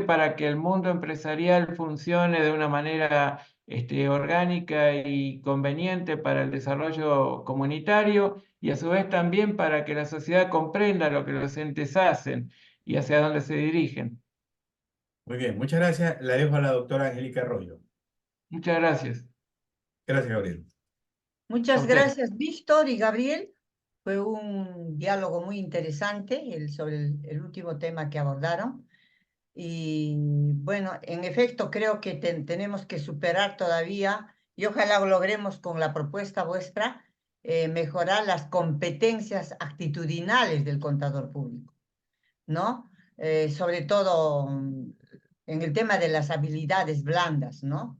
para que el mundo empresarial funcione de una manera orgánica y conveniente para el desarrollo comunitario y a su vez también para que la sociedad comprenda lo que los entes hacen y hacia dónde se dirigen. Muy bien, muchas gracias. La dejo a la doctora Angélica Arroyo. Muchas gracias. Gracias, Gabriel. A Muchas usted. gracias, Víctor y Gabriel. Fue un diálogo muy interesante sobre el último tema que abordaron. Y bueno, en efecto, creo que tenemos que superar todavía, y ojalá lo logremos con la propuesta vuestra, mejorar las competencias actitudinales del contador público, ¿no? Sobre todo en el tema de las habilidades blandas, ¿no?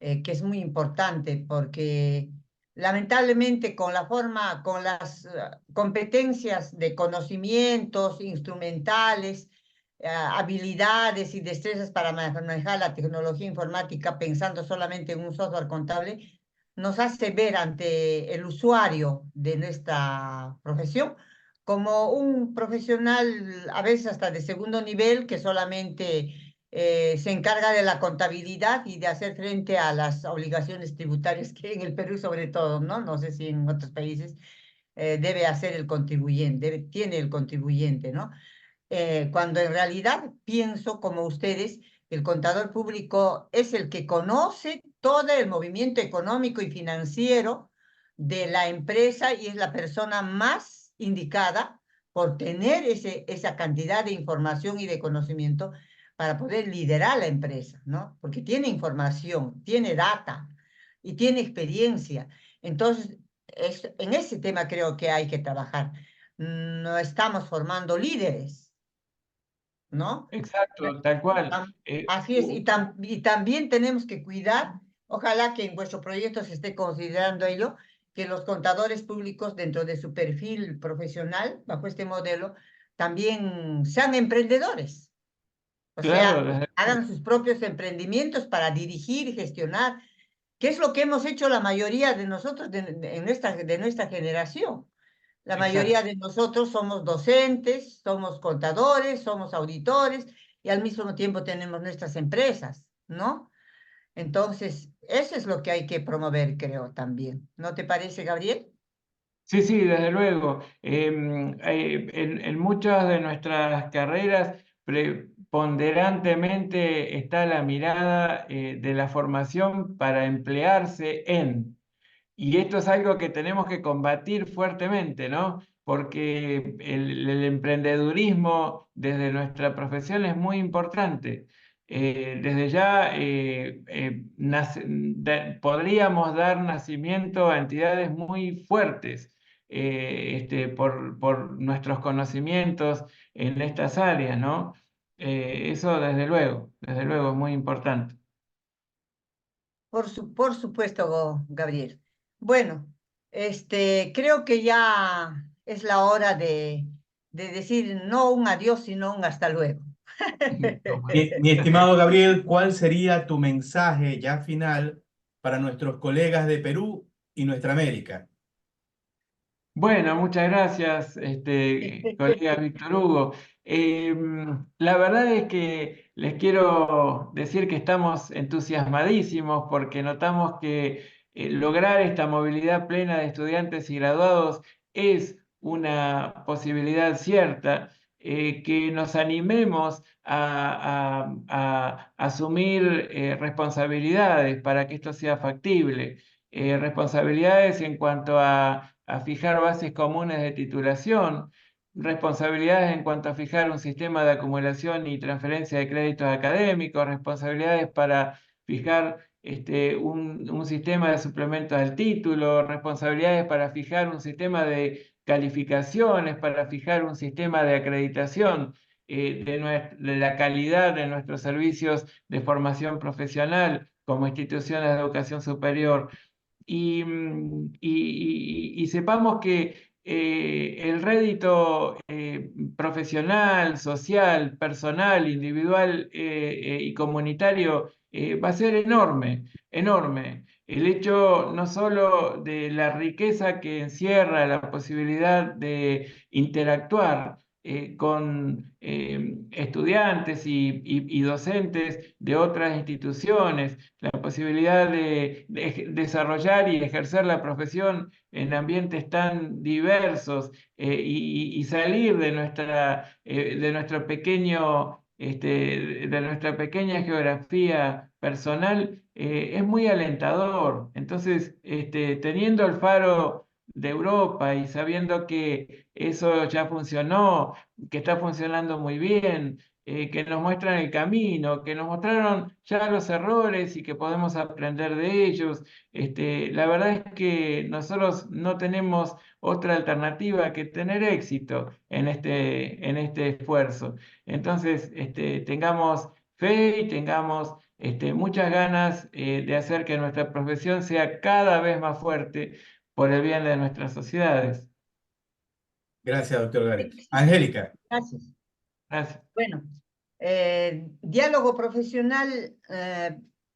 Que es muy importante porque lamentablemente con la forma, con las competencias de conocimientos instrumentales, habilidades y destrezas para manejar la tecnología informática pensando solamente en un software contable, nos hace ver ante el usuario de nuestra profesión como un profesional a veces hasta de segundo nivel que solamente se encarga de la contabilidad y de hacer frente a las obligaciones tributarias que en el Perú sobre todo, ¿no? No sé si en otros países debe hacer el contribuyente, tiene el contribuyente, ¿no? Cuando en realidad pienso como ustedes, el contador público es el que conoce todo el movimiento económico y financiero de la empresa y es la persona más indicada por tener esa cantidad de información y de conocimiento para poder liderar la empresa, ¿no? Porque tiene información, tiene data y tiene experiencia. Entonces, en ese tema creo que hay que trabajar. No estamos formando líderes, ¿no? Exacto, tal cual. Así es, y también tenemos que cuidar, ojalá que en vuestro proyecto se esté considerando ello, que los contadores públicos dentro de su perfil profesional, bajo este modelo, también sean emprendedores, o Claro, sea, hagan sus propios emprendimientos para dirigir y gestionar, que es lo que hemos hecho la mayoría de nosotros de nuestra generación. La mayoría exacto. de nosotros somos docentes, somos contadores, somos auditores y al mismo tiempo tenemos nuestras empresas, ¿no? Entonces, eso es lo que hay que promover, creo, también. ¿No te parece, Gabriel? Sí, sí, desde luego. En muchas de nuestras carreras preponderantemente está la mirada de la formación para emplearse en. Y esto es algo que tenemos que combatir fuertemente, ¿no? Porque el emprendedurismo desde nuestra profesión es muy importante. Desde ya podríamos dar nacimiento a entidades muy fuertes por nuestros conocimientos en estas áreas, ¿no? Eso desde luego es muy importante. Por supuesto, Gabriel. Bueno, creo que ya es la hora de decir no un adiós, sino un hasta luego. Mi estimado Gabriel, ¿cuál sería tu mensaje ya final para nuestros colegas de Perú y nuestra América? Bueno, muchas gracias, colega Víctor Hugo. La verdad es que les quiero decir que estamos entusiasmadísimos porque notamos que lograr esta movilidad plena de estudiantes y graduados es una posibilidad cierta, que nos animemos a asumir responsabilidades para que esto sea factible. Responsabilidades en cuanto a fijar bases comunes de titulación, responsabilidades en cuanto a fijar un sistema de acumulación y transferencia de créditos académicos, responsabilidades para fijar un sistema de suplementos al título, responsabilidades para fijar un sistema de calificaciones, para fijar un sistema de acreditación de la calidad de nuestros servicios de formación profesional como instituciones de educación superior. Y sepamos que el rédito profesional, social, personal, individual y comunitario va a ser enorme, enorme. El hecho no solo de la riqueza que encierra la posibilidad de interactuar con estudiantes y docentes de otras instituciones, la posibilidad de desarrollar y ejercer la profesión en ambientes tan diversos y salir de nuestro pequeño, de nuestra pequeña geografía personal, es muy alentador. Entonces, teniendo el faro de Europa y sabiendo que eso ya funcionó, que está funcionando muy bien, que nos muestran el camino, que nos mostraron ya los errores y que podemos aprender de ellos. La verdad es que nosotros no tenemos otra alternativa que tener éxito en este esfuerzo. Entonces, tengamos fe y tengamos muchas ganas de hacer que nuestra profesión sea cada vez más fuerte por el bien de nuestras sociedades. Gracias, doctor Gabriel. Angélica. Gracias. Gracias. Bueno, diálogo profesional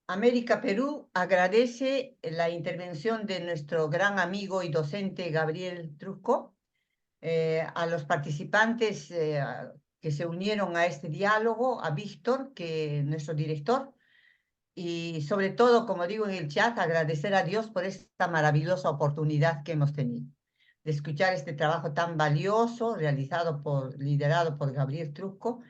América-Perú agradece la intervención de nuestro gran amigo y docente Gabriel Trusco, a los participantes que se unieron a este diálogo, a Víctor, que es nuestro director, y sobre todo, como digo en el chat, agradecer a Dios por esta maravillosa oportunidad que hemos tenido de escuchar este trabajo tan valioso liderado por Gabriel Trusco,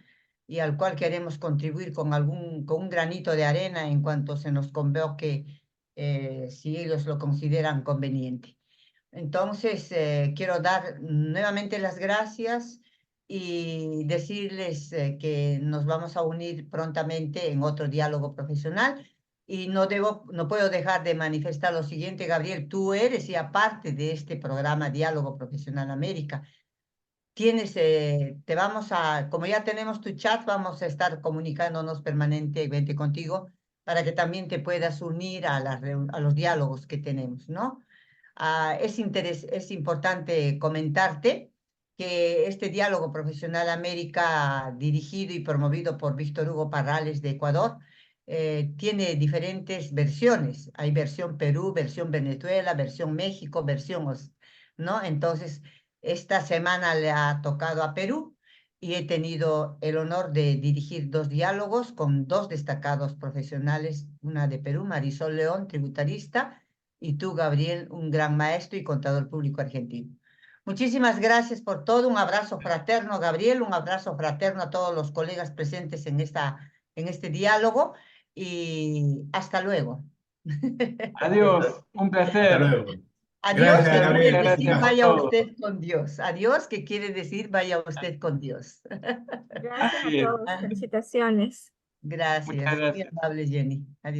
y al cual queremos contribuir con un granito de arena en cuanto se nos convoque, si ellos lo consideran conveniente. Entonces, quiero dar nuevamente las gracias y decirles que nos vamos a unir prontamente en otro diálogo profesional. Y no puedo dejar de manifestar lo siguiente, Gabriel, tú eres ya parte de este programa Diálogo Profesional América. Como ya tenemos tu chat, vamos a estar comunicándonos permanentemente contigo para que también te puedas unir a los diálogos que tenemos, ¿no? Es importante comentarte que este Diálogo Profesional América, dirigido y promovido por Víctor Hugo Parrales de Ecuador, tiene diferentes versiones. Hay versión Perú, versión Venezuela, versión México, ¿no? Entonces, esta semana le ha tocado a Perú y he tenido el honor de dirigir 2 diálogos con 2 destacados profesionales, una de Perú, Marisol León, tributarista, y tú, Gabriel, un gran maestro y contador público argentino. Muchísimas gracias por todo. Un abrazo fraterno, Gabriel, un abrazo fraterno a todos los colegas presentes en este diálogo y hasta luego. Adiós, un Hasta placer. luego. Adiós, Gracias, que Muchas quiere Gabriel. decir gracias por vaya todo. usted con Dios. Adiós, que quiere decir vaya usted con Dios. Gracias a Así es. todos. Felicitaciones. Gracias. Muchas Muy gracias. amable, Jenny. Adiós.